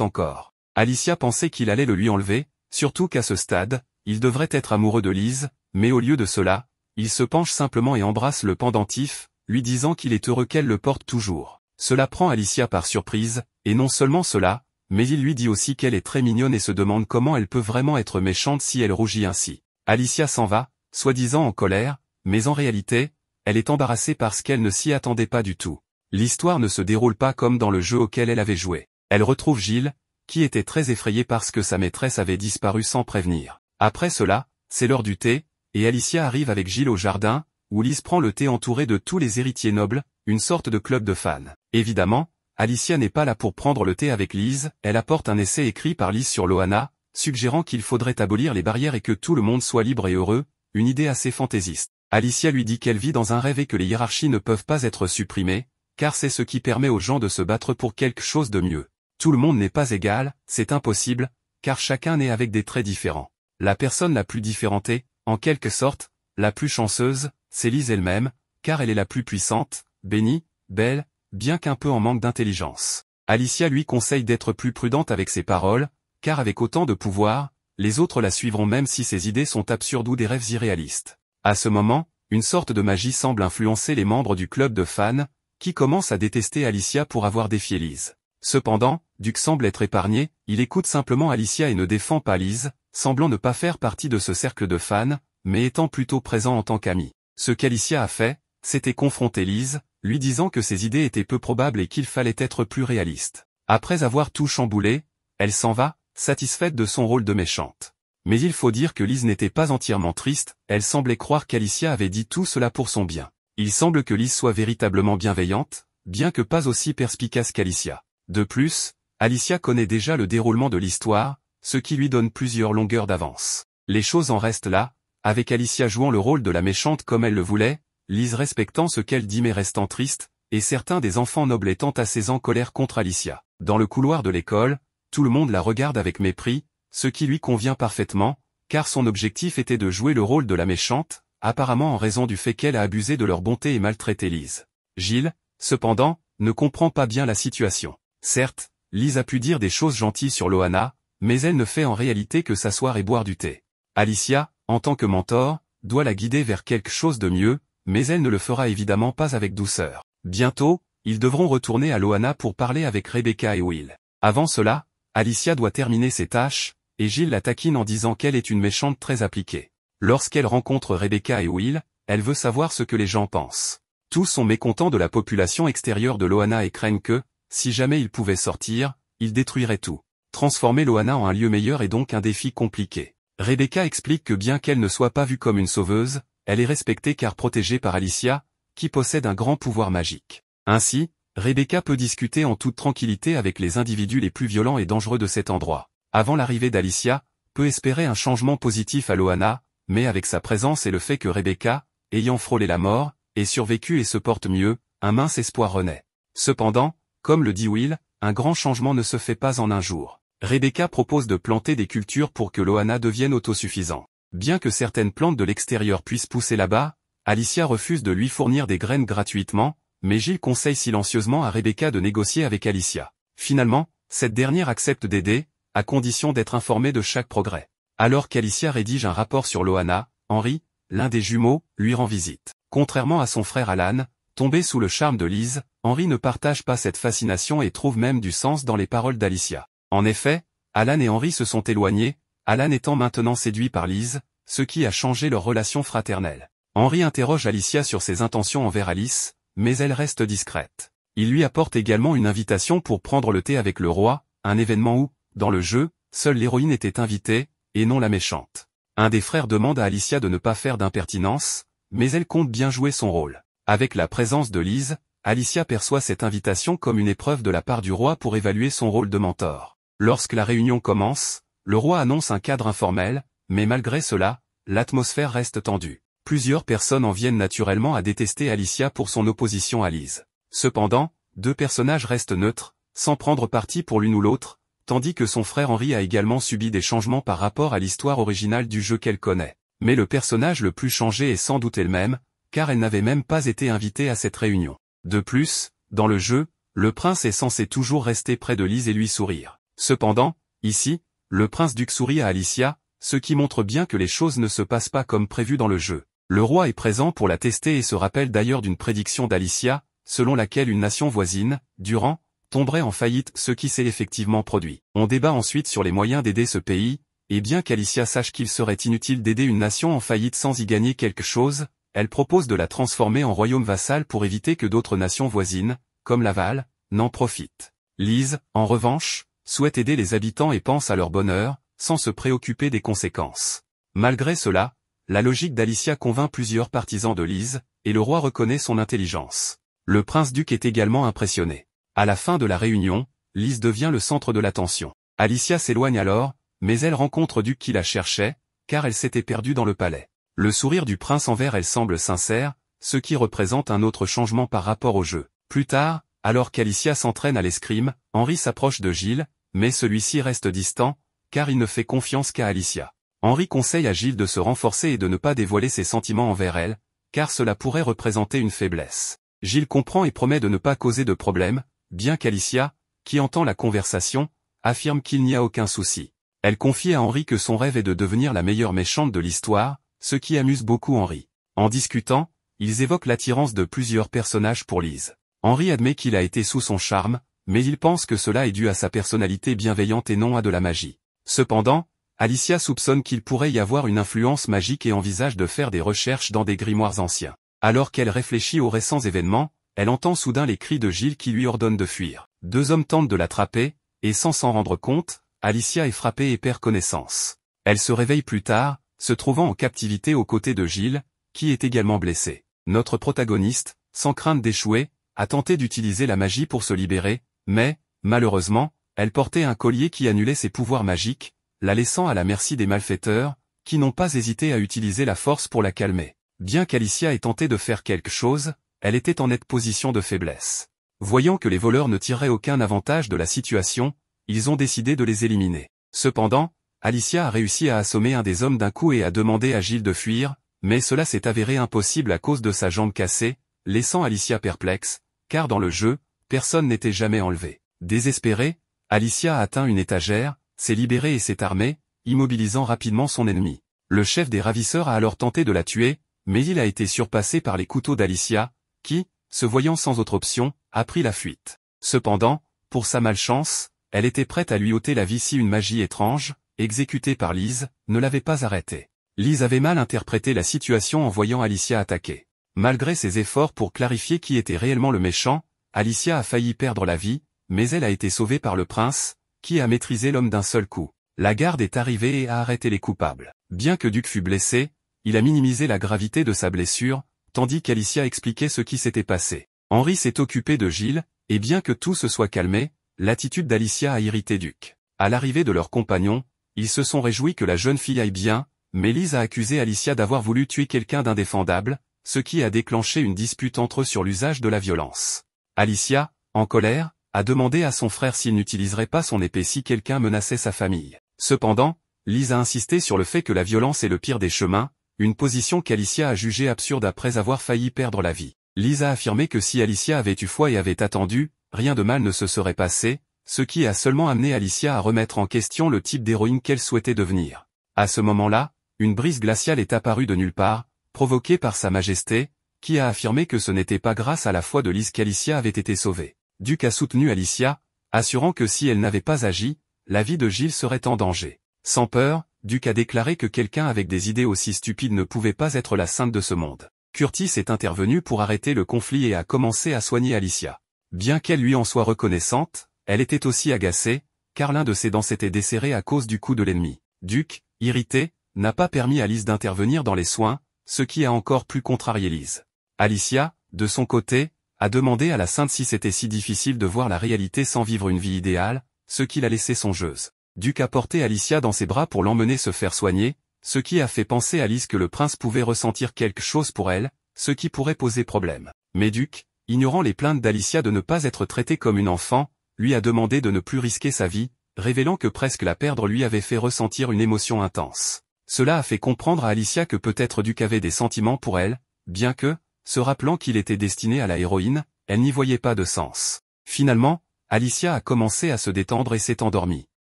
encore. Alicia pensait qu'il allait le lui enlever, surtout qu'à ce stade, il devrait être amoureux de Lise, mais au lieu de cela, il se penche simplement et embrasse le pendentif, lui disant qu'il est heureux qu'elle le porte toujours. Cela prend Alicia par surprise, et non seulement cela, mais il lui dit aussi qu'elle est très mignonne et se demande comment elle peut vraiment être méchante si elle rougit ainsi. Alicia s'en va, soi-disant en colère, mais en réalité, elle est embarrassée parce qu'elle ne s'y attendait pas du tout. L'histoire ne se déroule pas comme dans le jeu auquel elle avait joué. Elle retrouve Gilles, qui était très effrayé parce que sa maîtresse avait disparu sans prévenir. Après cela, c'est l'heure du thé, et Alicia arrive avec Gilles au jardin, où Lise prend le thé entourée de tous les héritiers nobles, une sorte de club de fans. Évidemment, Alicia n'est pas là pour prendre le thé avec Lise, elle apporte un essai écrit par Lise sur Loana, suggérant qu'il faudrait abolir les barrières et que tout le monde soit libre et heureux, une idée assez fantaisiste. Alicia lui dit qu'elle vit dans un rêve et que les hiérarchies ne peuvent pas être supprimées, car c'est ce qui permet aux gens de se battre pour quelque chose de mieux. Tout le monde n'est pas égal, c'est impossible, car chacun naît avec des traits différents. La personne la plus différentée, en quelque sorte, la plus chanceuse, c'est Lise elle-même, car elle est la plus puissante, bénie, belle, bien qu'un peu en manque d'intelligence. Alicia lui conseille d'être plus prudente avec ses paroles, car avec autant de pouvoir, les autres la suivront même si ses idées sont absurdes ou des rêves irréalistes. À ce moment, une sorte de magie semble influencer les membres du club de fans, qui commencent à détester Alicia pour avoir défié Lise. Cependant, Duc semble être épargné, il écoute simplement Alicia et ne défend pas Lise, semblant ne pas faire partie de ce cercle de fans, mais étant plutôt présent en tant qu'ami. Ce qu'Alicia a fait, c'était confronter Lise, lui disant que ses idées étaient peu probables et qu'il fallait être plus réaliste. Après avoir tout chamboulé, elle s'en va, satisfaite de son rôle de méchante. Mais il faut dire que Lise n'était pas entièrement triste, elle semblait croire qu'Alicia avait dit tout cela pour son bien. Il semble que Lise soit véritablement bienveillante, bien que pas aussi perspicace qu'Alicia. De plus, Alicia connaît déjà le déroulement de l'histoire, ce qui lui donne plusieurs longueurs d'avance. Les choses en restent là, avec Alicia jouant le rôle de la méchante comme elle le voulait, Lise respectant ce qu'elle dit mais restant triste, et certains des enfants nobles étant assez en colère contre Alicia. Dans le couloir de l'école, tout le monde la regarde avec mépris, ce qui lui convient parfaitement, car son objectif était de jouer le rôle de la méchante, apparemment en raison du fait qu'elle a abusé de leur bonté et maltraité Lise. Gilles, cependant, ne comprend pas bien la situation. Certes, Lise a pu dire des choses gentilles sur Loana, mais elle ne fait en réalité que s'asseoir et boire du thé. Alicia, en tant que mentor, doit la guider vers quelque chose de mieux, mais elle ne le fera évidemment pas avec douceur. Bientôt, ils devront retourner à Loana pour parler avec Rebecca et Will. Avant cela, Alicia doit terminer ses tâches, et Gilles la taquine en disant qu'elle est une méchante très appliquée. Lorsqu'elle rencontre Rebecca et Will, elle veut savoir ce que les gens pensent. Tous sont mécontents de la population extérieure de Loana et craignent que, si jamais ils pouvaient sortir, ils détruiraient tout. Transformer Loana en un lieu meilleur est donc un défi compliqué. Rebecca explique que bien qu'elle ne soit pas vue comme une sauveuse, elle est respectée car protégée par Alicia, qui possède un grand pouvoir magique. Ainsi, Rebecca peut discuter en toute tranquillité avec les individus les plus violents et dangereux de cet endroit. Avant l'arrivée d'Alicia, peut espérer un changement positif à Loana, mais avec sa présence et le fait que Rebecca, ayant frôlé la mort, ait survécu et se porte mieux, un mince espoir renaît. Cependant, comme le dit Will, un grand changement ne se fait pas en un jour. Rebecca propose de planter des cultures pour que Loana devienne autosuffisant. Bien que certaines plantes de l'extérieur puissent pousser là-bas, Alicia refuse de lui fournir des graines gratuitement, mais Gilles conseille silencieusement à Rebecca de négocier avec Alicia. Finalement, cette dernière accepte d'aider, à condition d'être informée de chaque progrès. Alors qu'Alicia rédige un rapport sur Loana, Henry, l'un des jumeaux, lui rend visite. Contrairement à son frère Alan, tombé sous le charme de Lise, Henry ne partage pas cette fascination et trouve même du sens dans les paroles d'Alicia. En effet, Alan et Henry se sont éloignés, Alan étant maintenant séduit par Lise, ce qui a changé leur relation fraternelle. Henry interroge Alicia sur ses intentions envers Alice, mais elle reste discrète. Il lui apporte également une invitation pour prendre le thé avec le roi, un événement où, dans le jeu, seule l'héroïne était invitée, et non la méchante. Un des frères demande à Alicia de ne pas faire d'impertinence, mais elle compte bien jouer son rôle. Avec la présence de Lise, Alicia perçoit cette invitation comme une épreuve de la part du roi pour évaluer son rôle de mentor. Lorsque la réunion commence, le roi annonce un cadre informel, mais malgré cela, l'atmosphère reste tendue. Plusieurs personnes en viennent naturellement à détester Alicia pour son opposition à Lise. Cependant, deux personnages restent neutres, sans prendre parti pour l'une ou l'autre, tandis que son frère Henry a également subi des changements par rapport à l'histoire originale du jeu qu'elle connaît. Mais le personnage le plus changé est sans doute elle-même, car elle n'avait même pas été invitée à cette réunion. De plus, dans le jeu, le prince est censé toujours rester près de Lise et lui sourire. Cependant, ici, le prince-duc sourit à Alicia, ce qui montre bien que les choses ne se passent pas comme prévu dans le jeu. Le roi est présent pour la tester et se rappelle d'ailleurs d'une prédiction d'Alicia, selon laquelle une nation voisine, Durand, tomberait en faillite, ce qui s'est effectivement produit. On débat ensuite sur les moyens d'aider ce pays, et bien qu'Alicia sache qu'il serait inutile d'aider une nation en faillite sans y gagner quelque chose, elle propose de la transformer en royaume vassal pour éviter que d'autres nations voisines, comme Laval, n'en profitent. Lise, en revanche, souhaite aider les habitants et pense à leur bonheur, sans se préoccuper des conséquences. Malgré cela, la logique d'Alicia convainc plusieurs partisans de Lise, et le roi reconnaît son intelligence. Le prince-duc est également impressionné. À la fin de la réunion, Lise devient le centre de l'attention. Alicia s'éloigne alors, mais elle rencontre Duc qui la cherchait, car elle s'était perdue dans le palais. Le sourire du prince envers elle semble sincère, ce qui représente un autre changement par rapport au jeu. Plus tard, alors qu'Alicia s'entraîne à l'escrime, Henri s'approche de Gilles, mais celui-ci reste distant, car il ne fait confiance qu'à Alicia. Henri conseille à Gilles de se renforcer et de ne pas dévoiler ses sentiments envers elle, car cela pourrait représenter une faiblesse. Gilles comprend et promet de ne pas causer de problème, bien qu'Alicia, qui entend la conversation, affirme qu'il n'y a aucun souci. Elle confie à Henri que son rêve est de devenir la meilleure méchante de l'histoire, ce qui amuse beaucoup Henri. En discutant, ils évoquent l'attirance de plusieurs personnages pour Lise. Henri admet qu'il a été sous son charme, mais il pense que cela est dû à sa personnalité bienveillante et non à de la magie. Cependant, Alicia soupçonne qu'il pourrait y avoir une influence magique et envisage de faire des recherches dans des grimoires anciens. Alors qu'elle réfléchit aux récents événements, elle entend soudain les cris de Gilles qui lui ordonne de fuir. Deux hommes tentent de l'attraper, et sans s'en rendre compte, Alicia est frappée et perd connaissance. Elle se réveille plus tard, se trouvant en captivité aux côtés de Gilles, qui est également blessé. Notre protagoniste, sans crainte d'échouer, a tenté d'utiliser la magie pour se libérer, mais, malheureusement, elle portait un collier qui annulait ses pouvoirs magiques, la laissant à la merci des malfaiteurs, qui n'ont pas hésité à utiliser la force pour la calmer. Bien qu'Alicia ait tenté de faire quelque chose, elle était en nette position de faiblesse. Voyant que les voleurs ne tireraient aucun avantage de la situation, ils ont décidé de les éliminer. Cependant, Alicia a réussi à assommer un des hommes d'un coup et a demandé à Gilles de fuir, mais cela s'est avéré impossible à cause de sa jambe cassée, laissant Alicia perplexe, car dans le jeu, personne n'était jamais enlevé. Désespérée, Alicia a atteint une étagère, s'est libérée et s'est armée, immobilisant rapidement son ennemi. Le chef des ravisseurs a alors tenté de la tuer, mais il a été surpassé par les couteaux d'Alicia, qui, se voyant sans autre option, a pris la fuite. Cependant, pour sa malchance, elle était prête à lui ôter la vie si une magie étrange, exécutée par Lise, ne l'avait pas arrêtée. Lise avait mal interprété la situation en voyant Alicia attaquer. Malgré ses efforts pour clarifier qui était réellement le méchant, Alicia a failli perdre la vie, mais elle a été sauvée par le prince, qui a maîtrisé l'homme d'un seul coup. La garde est arrivée et a arrêté les coupables. Bien que Duc fût blessé, il a minimisé la gravité de sa blessure, tandis qu'Alicia expliquait ce qui s'était passé. Henri s'est occupé de Gilles, et bien que tout se soit calmé, l'attitude d'Alicia a irrité Duc. À l'arrivée de leurs compagnons, ils se sont réjouis que la jeune fille aille bien, mais Lise a accusé Alicia d'avoir voulu tuer quelqu'un d'indéfendable, ce qui a déclenché une dispute entre eux sur l'usage de la violence. Alicia, en colère, a demandé à son frère s'il n'utiliserait pas son épée si quelqu'un menaçait sa famille. Cependant, Lise a insisté sur le fait que la violence est le pire des chemins, une position qu'Alicia a jugée absurde après avoir failli perdre la vie. Lise a affirmé que si Alicia avait eu foi et avait attendu, rien de mal ne se serait passé, ce qui a seulement amené Alicia à remettre en question le type d'héroïne qu'elle souhaitait devenir. À ce moment-là, une brise glaciale est apparue de nulle part, provoquée par Sa Majesté, qui a affirmé que ce n'était pas grâce à la foi de Lise qu'Alicia avait été sauvée. Duc a soutenu Alicia, assurant que si elle n'avait pas agi, la vie de Gilles serait en danger. Sans peur, Duc a déclaré que quelqu'un avec des idées aussi stupides ne pouvait pas être la sainte de ce monde. Curtis est intervenu pour arrêter le conflit et a commencé à soigner Alicia. Bien qu'elle lui en soit reconnaissante, elle était aussi agacée, car l'un de ses dents s'était desserré à cause du coup de l'ennemi. Duc, irrité, n'a pas permis à Lise d'intervenir dans les soins, ce qui a encore plus contrarié Lise. Alicia, de son côté, a demandé à la sainte si c'était si difficile de voir la réalité sans vivre une vie idéale, ce qui l'a laissée songeuse. Duc a porté Alicia dans ses bras pour l'emmener se faire soigner, ce qui a fait penser à Lise que le prince pouvait ressentir quelque chose pour elle, ce qui pourrait poser problème. Mais Duc, ignorant les plaintes d'Alicia de ne pas être traitée comme une enfant, lui a demandé de ne plus risquer sa vie, révélant que presque la perdre lui avait fait ressentir une émotion intense. Cela a fait comprendre à Alicia que peut-être Duc avait des sentiments pour elle, bien que, se rappelant qu'il était destiné à la héroïne, elle n'y voyait pas de sens. Finalement, Alicia a commencé à se détendre et s'est endormie.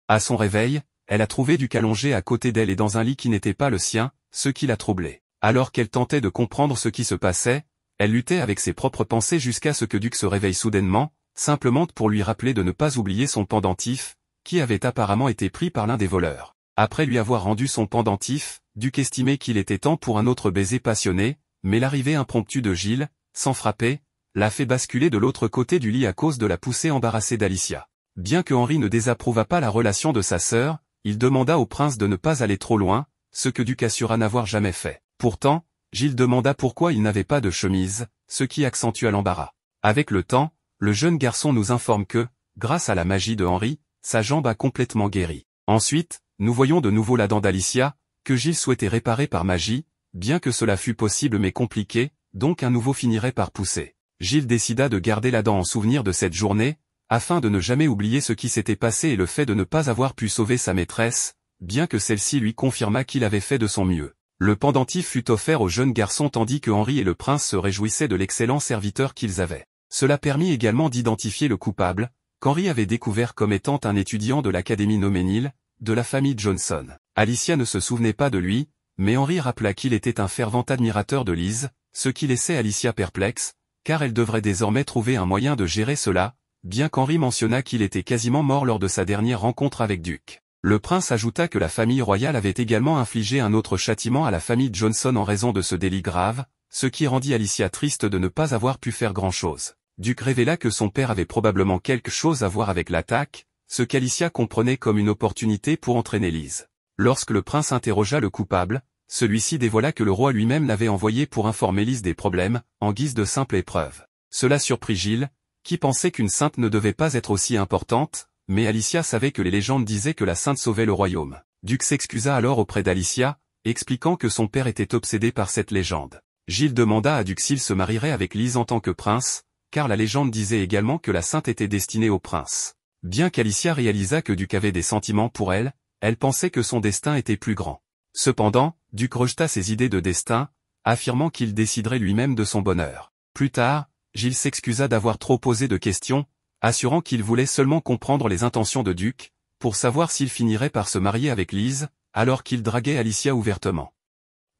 À son réveil, elle a trouvé Duc allongé à côté d'elle et dans un lit qui n'était pas le sien, ce qui l'a troublée. Alors qu'elle tentait de comprendre ce qui se passait, elle luttait avec ses propres pensées jusqu'à ce que Duc se réveille soudainement, simplement pour lui rappeler de ne pas oublier son pendentif, qui avait apparemment été pris par l'un des voleurs. Après lui avoir rendu son pendentif, Duc estimait qu'il était temps pour un autre baiser passionné, mais l'arrivée impromptue de Gilles, sans frapper, l'a fait basculer de l'autre côté du lit à cause de la poussée embarrassée d'Alicia. Bien que Henri ne désapprouvât pas la relation de sa sœur, il demanda au prince de ne pas aller trop loin, ce que Duc assura n'avoir jamais fait. Pourtant, Gilles demanda pourquoi il n'avait pas de chemise, ce qui accentua l'embarras. Avec le temps, le jeune garçon nous informe que, grâce à la magie de Henri, sa jambe a complètement guéri. Ensuite, nous voyons de nouveau la dent d'Alicia, que Gilles souhaitait réparer par magie, bien que cela fût possible mais compliqué, donc un nouveau finirait par pousser. Gilles décida de garder la dent en souvenir de cette journée, afin de ne jamais oublier ce qui s'était passé et le fait de ne pas avoir pu sauver sa maîtresse, bien que celle-ci lui confirmât qu'il avait fait de son mieux. Le pendentif fut offert au jeune garçon tandis que Henri et le prince se réjouissaient de l'excellent serviteur qu'ils avaient. Cela permit également d'identifier le coupable, qu'Henri avait découvert comme étant un étudiant de l'Académie Noménil, de la famille Johnson. Alicia ne se souvenait pas de lui, mais Henri rappela qu'il était un fervent admirateur de Lise, ce qui laissait Alicia perplexe, car elle devrait désormais trouver un moyen de gérer cela, bien qu'Henri mentionna qu'il était quasiment mort lors de sa dernière rencontre avec Duc. Le prince ajouta que la famille royale avait également infligé un autre châtiment à la famille Johnson en raison de ce délit grave, ce qui rendit Alicia triste de ne pas avoir pu faire grand-chose. Duc révéla que son père avait probablement quelque chose à voir avec l'attaque, ce qu'Alicia comprenait comme une opportunité pour entraîner Lise. Lorsque le prince interrogea le coupable, celui-ci dévoila que le roi lui-même l'avait envoyé pour informer Lise des problèmes, en guise de simple épreuve. Cela surprit Gilles, qui pensait qu'une sainte ne devait pas être aussi importante, mais Alicia savait que les légendes disaient que la sainte sauvait le royaume. Duc s'excusa alors auprès d'Alicia, expliquant que son père était obsédé par cette légende. Gilles demanda à Duc s'il se marierait avec Lise en tant que prince, car la légende disait également que la sainte était destinée au prince. Bien qu'Alicia réalisât que Duc avait des sentiments pour elle, elle pensait que son destin était plus grand. Cependant, Duc rejeta ses idées de destin, affirmant qu'il déciderait lui-même de son bonheur. Plus tard, Gilles s'excusa d'avoir trop posé de questions, assurant qu'il voulait seulement comprendre les intentions de Duc, pour savoir s'il finirait par se marier avec Lise, alors qu'il draguait Alicia ouvertement.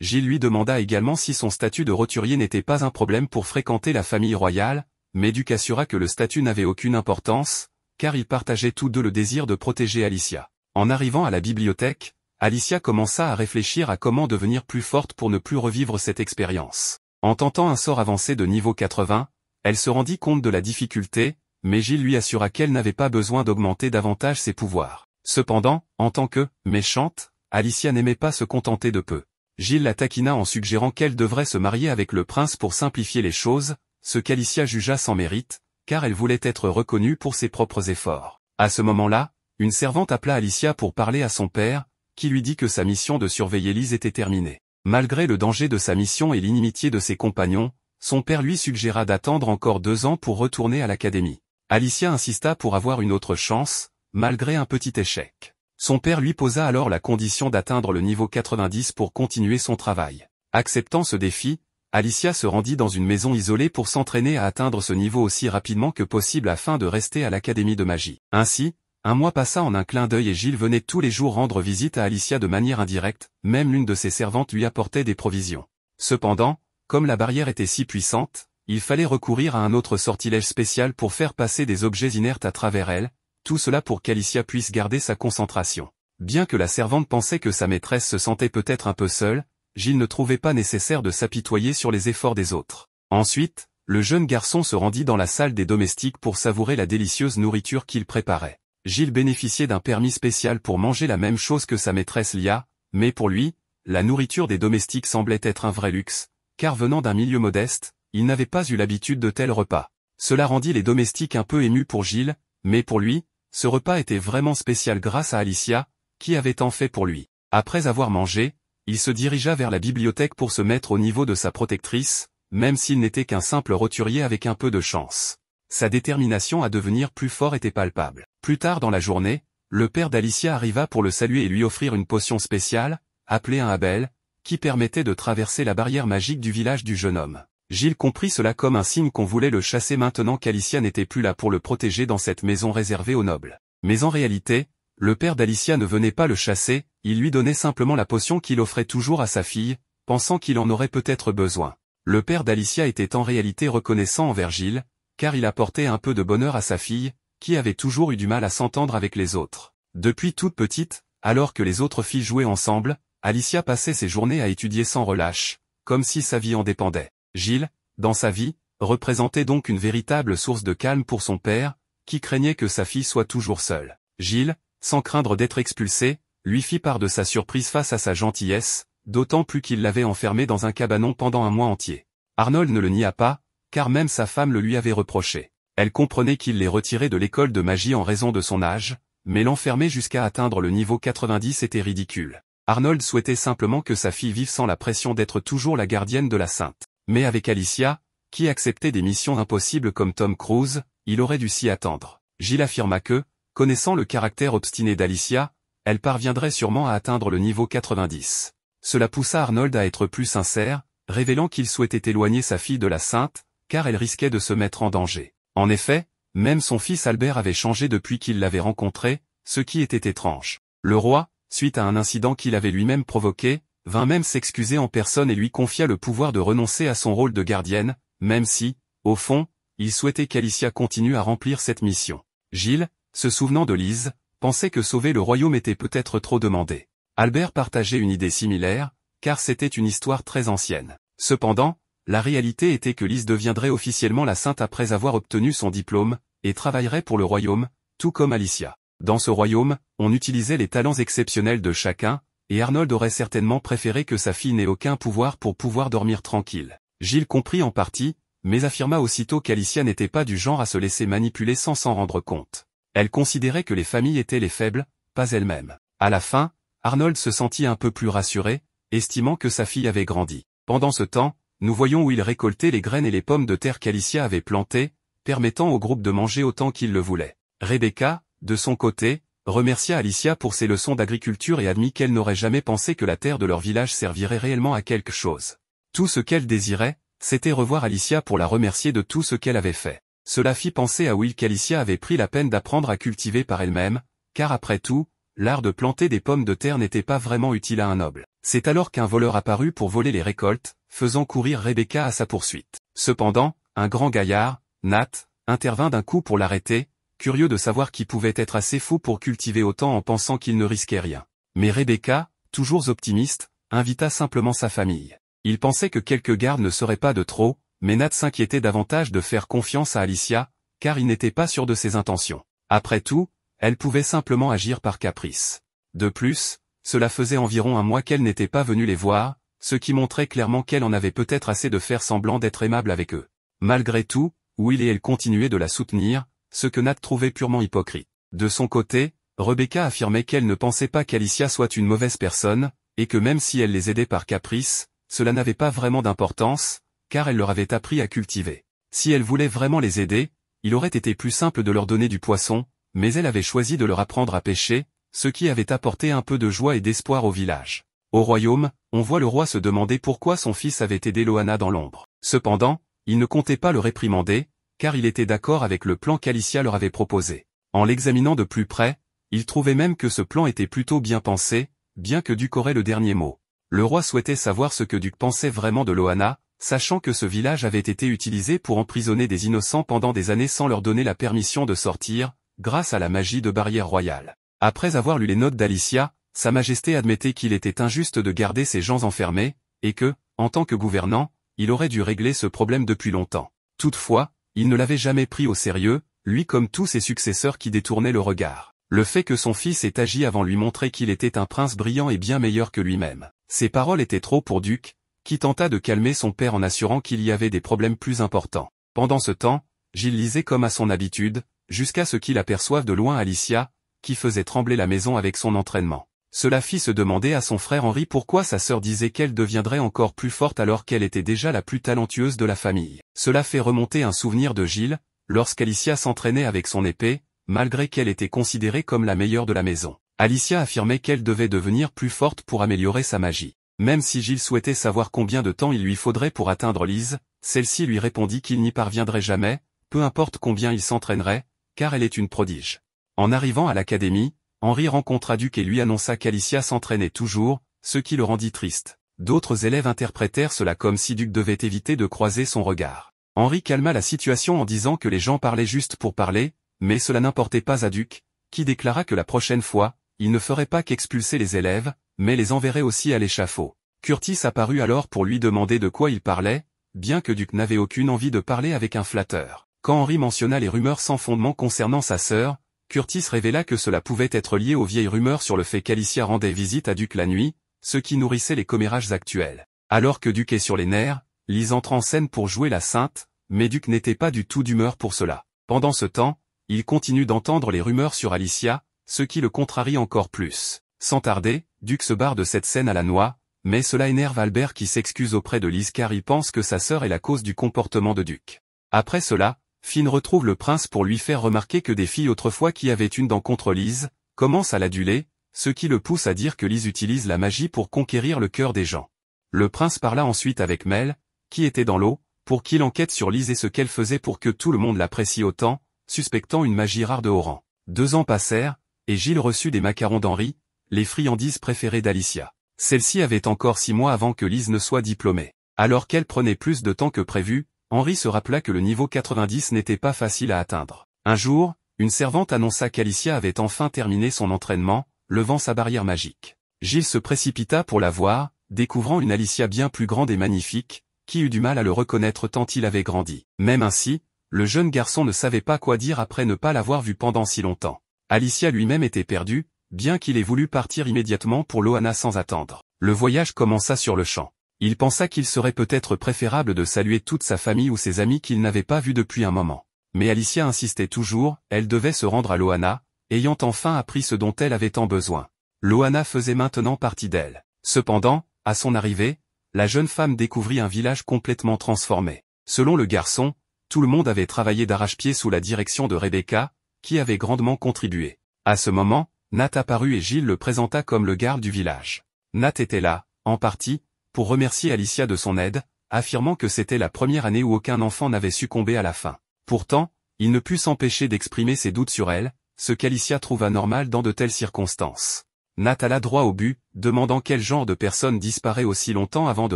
Gilles lui demanda également si son statut de roturier n'était pas un problème pour fréquenter la famille royale, mais Duc assura que le statut n'avait aucune importance, car ils partageaient tous deux le désir de protéger Alicia. En arrivant à la bibliothèque, Alicia commença à réfléchir à comment devenir plus forte pour ne plus revivre cette expérience. En tentant un sort avancé de niveau 80, elle se rendit compte de la difficulté, mais Gilles lui assura qu'elle n'avait pas besoin d'augmenter davantage ses pouvoirs. Cependant, en tant que « méchante », Alicia n'aimait pas se contenter de peu. Gilles la taquina en suggérant qu'elle devrait se marier avec le prince pour simplifier les choses, ce qu'Alicia jugea sans mérite, car elle voulait être reconnue pour ses propres efforts. À ce moment-là, une servante appela Alicia pour parler à son père, qui lui dit que sa mission de surveiller Lise était terminée. Malgré le danger de sa mission et l'inimitié de ses compagnons, son père lui suggéra d'attendre encore 2 ans pour retourner à l'académie. Alicia insista pour avoir une autre chance, malgré un petit échec. Son père lui posa alors la condition d'atteindre le niveau 90 pour continuer son travail. Acceptant ce défi, Alicia se rendit dans une maison isolée pour s'entraîner à atteindre ce niveau aussi rapidement que possible afin de rester à l'académie de magie. Ainsi, un mois passa en un clin d'œil et Gilles venait tous les jours rendre visite à Alicia de manière indirecte, même l'une de ses servantes lui apportait des provisions. Cependant, comme la barrière était si puissante, il fallait recourir à un autre sortilège spécial pour faire passer des objets inertes à travers elle, tout cela pour qu'Alicia puisse garder sa concentration. Bien que la servante pensait que sa maîtresse se sentait peut-être un peu seule, Gilles ne trouvait pas nécessaire de s'apitoyer sur les efforts des autres. Ensuite, le jeune garçon se rendit dans la salle des domestiques pour savourer la délicieuse nourriture qu'il préparait. Gilles bénéficiait d'un permis spécial pour manger la même chose que sa maîtresse Lia, mais pour lui, la nourriture des domestiques semblait être un vrai luxe, car venant d'un milieu modeste, il n'avait pas eu l'habitude de tels repas. Cela rendit les domestiques un peu émus pour Gilles, mais pour lui, ce repas était vraiment spécial grâce à Alicia, qui avait tant fait pour lui. Après avoir mangé, il se dirigea vers la bibliothèque pour se mettre au niveau de sa protectrice, même s'il n'était qu'un simple roturier avec un peu de chance. Sa détermination à devenir plus fort était palpable. Plus tard dans la journée, le père d'Alicia arriva pour le saluer et lui offrir une potion spéciale, appelée un Abel, qui permettait de traverser la barrière magique du village du jeune homme. Gilles comprit cela comme un signe qu'on voulait le chasser maintenant qu'Alicia n'était plus là pour le protéger dans cette maison réservée aux nobles. Mais en réalité, le père d'Alicia ne venait pas le chasser, il lui donnait simplement la potion qu'il offrait toujours à sa fille, pensant qu'il en aurait peut-être besoin. Le père d'Alicia était en réalité reconnaissant envers Gilles, car il apportait un peu de bonheur à sa fille, qui avait toujours eu du mal à s'entendre avec les autres. Depuis toute petite, alors que les autres filles jouaient ensemble, Alicia passait ses journées à étudier sans relâche, comme si sa vie en dépendait. Gilles, dans sa vie, représentait donc une véritable source de calme pour son père, qui craignait que sa fille soit toujours seule. Gilles, sans craindre d'être expulsé, lui fit part de sa surprise face à sa gentillesse, d'autant plus qu'il l'avait enfermé dans un cabanon pendant un mois entier. Arnold ne le nia pas, car même sa femme le lui avait reproché. Elle comprenait qu'il l'ait retiré de l'école de magie en raison de son âge, mais l'enfermer jusqu'à atteindre le niveau 90 était ridicule. Arnold souhaitait simplement que sa fille vive sans la pression d'être toujours la gardienne de la sainte. Mais avec Alicia, qui acceptait des missions impossibles comme Tom Cruise, il aurait dû s'y attendre. Gilles affirma que, connaissant le caractère obstiné d'Alicia, elle parviendrait sûrement à atteindre le niveau 90. Cela poussa Arnold à être plus sincère, révélant qu'il souhaitait éloigner sa fille de la sainte, car elle risquait de se mettre en danger. En effet, même son fils Albert avait changé depuis qu'il l'avait rencontré, ce qui était étrange. Le roi, suite à un incident qu'il avait lui-même provoqué, vint même s'excuser en personne et lui confia le pouvoir de renoncer à son rôle de gardienne, même si, au fond, il souhaitait qu'Alicia continue à remplir cette mission. Gilles, se souvenant de Lise, pensait que sauver le royaume était peut-être trop demandé. Albert partageait une idée similaire, car c'était une histoire très ancienne. Cependant, la réalité était que Lise deviendrait officiellement la sainte après avoir obtenu son diplôme, et travaillerait pour le royaume, tout comme Alicia. Dans ce royaume, on utilisait les talents exceptionnels de chacun, et Arnold aurait certainement préféré que sa fille n'ait aucun pouvoir pour pouvoir dormir tranquille. Gilles comprit en partie, mais affirma aussitôt qu'Alicia n'était pas du genre à se laisser manipuler sans s'en rendre compte. Elle considérait que les familles étaient les faibles, pas elles-mêmes. À la fin, Arnold se sentit un peu plus rassuré, estimant que sa fille avait grandi. Pendant ce temps, nous voyons où il récoltait les graines et les pommes de terre qu'Alicia avait plantées, permettant au groupe de manger autant qu'il le voulait. Rebecca, de son côté, remercia Alicia pour ses leçons d'agriculture et admit qu'elle n'aurait jamais pensé que la terre de leur village servirait réellement à quelque chose. Tout ce qu'elle désirait, c'était revoir Alicia pour la remercier de tout ce qu'elle avait fait. Cela fit penser à Will qu'Alicia avait pris la peine d'apprendre à cultiver par elle-même, car après tout, l'art de planter des pommes de terre n'était pas vraiment utile à un noble. C'est alors qu'un voleur apparut pour voler les récoltes, faisant courir Rebecca à sa poursuite. Cependant, un grand gaillard, Nat, intervint d'un coup pour l'arrêter, curieux de savoir qui pouvait être assez fou pour cultiver autant en pensant qu'il ne risquait rien. Mais Rebecca, toujours optimiste, invita simplement sa famille. Il pensait que quelques gardes ne seraient pas de trop, mais Nat s'inquiétait davantage de faire confiance à Alicia, car il n'était pas sûr de ses intentions. Après tout, elle pouvait simplement agir par caprice. De plus, cela faisait environ un mois qu'elle n'était pas venue les voir, ce qui montrait clairement qu'elle en avait peut-être assez de faire semblant d'être aimable avec eux. Malgré tout, Will et elle continuaient de la soutenir, ce que Nat trouvait purement hypocrite. De son côté, Rebecca affirmait qu'elle ne pensait pas qu'Alicia soit une mauvaise personne, et que même si elle les aidait par caprice, cela n'avait pas vraiment d'importance, car elle leur avait appris à cultiver. Si elle voulait vraiment les aider, il aurait été plus simple de leur donner du poisson, mais elle avait choisi de leur apprendre à pêcher, ce qui avait apporté un peu de joie et d'espoir au village. Au royaume, on voit le roi se demander pourquoi son fils avait aidé Loana dans l'ombre. Cependant, il ne comptait pas le réprimander, car il était d'accord avec le plan qu'Alicia leur avait proposé. En l'examinant de plus près, il trouvait même que ce plan était plutôt bien pensé, bien que Duc aurait le dernier mot. Le roi souhaitait savoir ce que Duc pensait vraiment de Loana, sachant que ce village avait été utilisé pour emprisonner des innocents pendant des années sans leur donner la permission de sortir, grâce à la magie de barrière royale. Après avoir lu les notes d'Alicia, Sa Majesté admettait qu'il était injuste de garder ces gens enfermés, et que, en tant que gouvernant, il aurait dû régler ce problème depuis longtemps. Toutefois, il ne l'avait jamais pris au sérieux, lui comme tous ses successeurs qui détournaient le regard. Le fait que son fils ait agi avant lui montrait qu'il était un prince brillant et bien meilleur que lui-même. Ces paroles étaient trop pour Duc, qui tenta de calmer son père en assurant qu'il y avait des problèmes plus importants. Pendant ce temps, Gilles lisait comme à son habitude, jusqu'à ce qu'il aperçoive de loin Alicia, qui faisait trembler la maison avec son entraînement. Cela fit se demander à son frère Henri pourquoi sa sœur disait qu'elle deviendrait encore plus forte alors qu'elle était déjà la plus talentueuse de la famille. Cela fait remonter un souvenir de Gilles, lorsqu'Alicia s'entraînait avec son épée, malgré qu'elle était considérée comme la meilleure de la maison. Alicia affirmait qu'elle devait devenir plus forte pour améliorer sa magie. Même si Gilles souhaitait savoir combien de temps il lui faudrait pour atteindre Lise, Celle-ci lui répondit qu'il n'y parviendrait jamais, peu importe combien il s'entraînerait, car elle est une prodige. En arrivant à l'académie, Henri rencontra Duc et lui annonça qu'Alicia s'entraînait toujours, ce qui le rendit triste. D'autres élèves interprétèrent cela comme si Duc devait éviter de croiser son regard. Henri calma la situation en disant que les gens parlaient juste pour parler, mais cela n'importait pas à Duc, qui déclara que la prochaine fois, il ne ferait pas qu'expulser les élèves, mais les enverrait aussi à l'échafaud. Curtis apparut alors pour lui demander de quoi il parlait, bien que Duc n'avait aucune envie de parler avec un flatteur. Quand Henri mentionna les rumeurs sans fondement concernant sa sœur, Curtis révéla que cela pouvait être lié aux vieilles rumeurs sur le fait qu'Alicia rendait visite à Duc la nuit, ce qui nourrissait les commérages actuels. Alors que Duc est sur les nerfs, Lise entre en scène pour jouer la sainte, mais Duc n'était pas du tout d'humeur pour cela. Pendant ce temps, il continue d'entendre les rumeurs sur Alicia, ce qui le contrarie encore plus. Sans tarder, Duc se barre de cette scène à la noix, mais cela énerve Albert qui s'excuse auprès de Lise car il pense que sa sœur est la cause du comportement de Duc. Après cela, Finn retrouve le prince pour lui faire remarquer que des filles autrefois qui avaient une dent contre Lise, commencent à l'aduler, ce qui le pousse à dire que Lise utilise la magie pour conquérir le cœur des gens. Le prince parla ensuite avec Mel, qui était dans l'eau, pour qu'il enquête sur Lise et ce qu'elle faisait pour que tout le monde l'apprécie autant, suspectant une magie rare de haut rang. 2 ans passèrent, et Gilles reçut des macarons d'Henri, les friandises préférées d'Alicia. Celle-ci avait encore 6 mois avant que Lise ne soit diplômée. Alors qu'elle prenait plus de temps que prévu, Henri se rappela que le niveau 90 n'était pas facile à atteindre. Un jour, une servante annonça qu'Alicia avait enfin terminé son entraînement, levant sa barrière magique. Gilles se précipita pour la voir, découvrant une Alicia bien plus grande et magnifique, qui eut du mal à le reconnaître tant il avait grandi. Même ainsi, le jeune garçon ne savait pas quoi dire après ne pas l'avoir vue pendant si longtemps. Alicia lui-même était perdue, bien qu'il ait voulu partir immédiatement pour Loana sans attendre. Le voyage commença sur le champ. Il pensa qu'il serait peut-être préférable de saluer toute sa famille ou ses amis qu'il n'avait pas vus depuis un moment. Mais Alicia insistait toujours, elle devait se rendre à Loana, ayant enfin appris ce dont elle avait tant besoin. Loana faisait maintenant partie d'elle. Cependant, à son arrivée, la jeune femme découvrit un village complètement transformé. Selon le garçon, tout le monde avait travaillé d'arrache-pied sous la direction de Rebecca, qui avait grandement contribué. À ce moment, Nat apparut et Gilles le présenta comme le garde du village. Nat était là, en partie, pour remercier Alicia de son aide, affirmant que c'était la première année où aucun enfant n'avait succombé à la faim. Pourtant, il ne put s'empêcher d'exprimer ses doutes sur elle, ce qu'Alicia trouva normal dans de telles circonstances. Nat alla droit au but, demandant quel genre de personne disparaît aussi longtemps avant de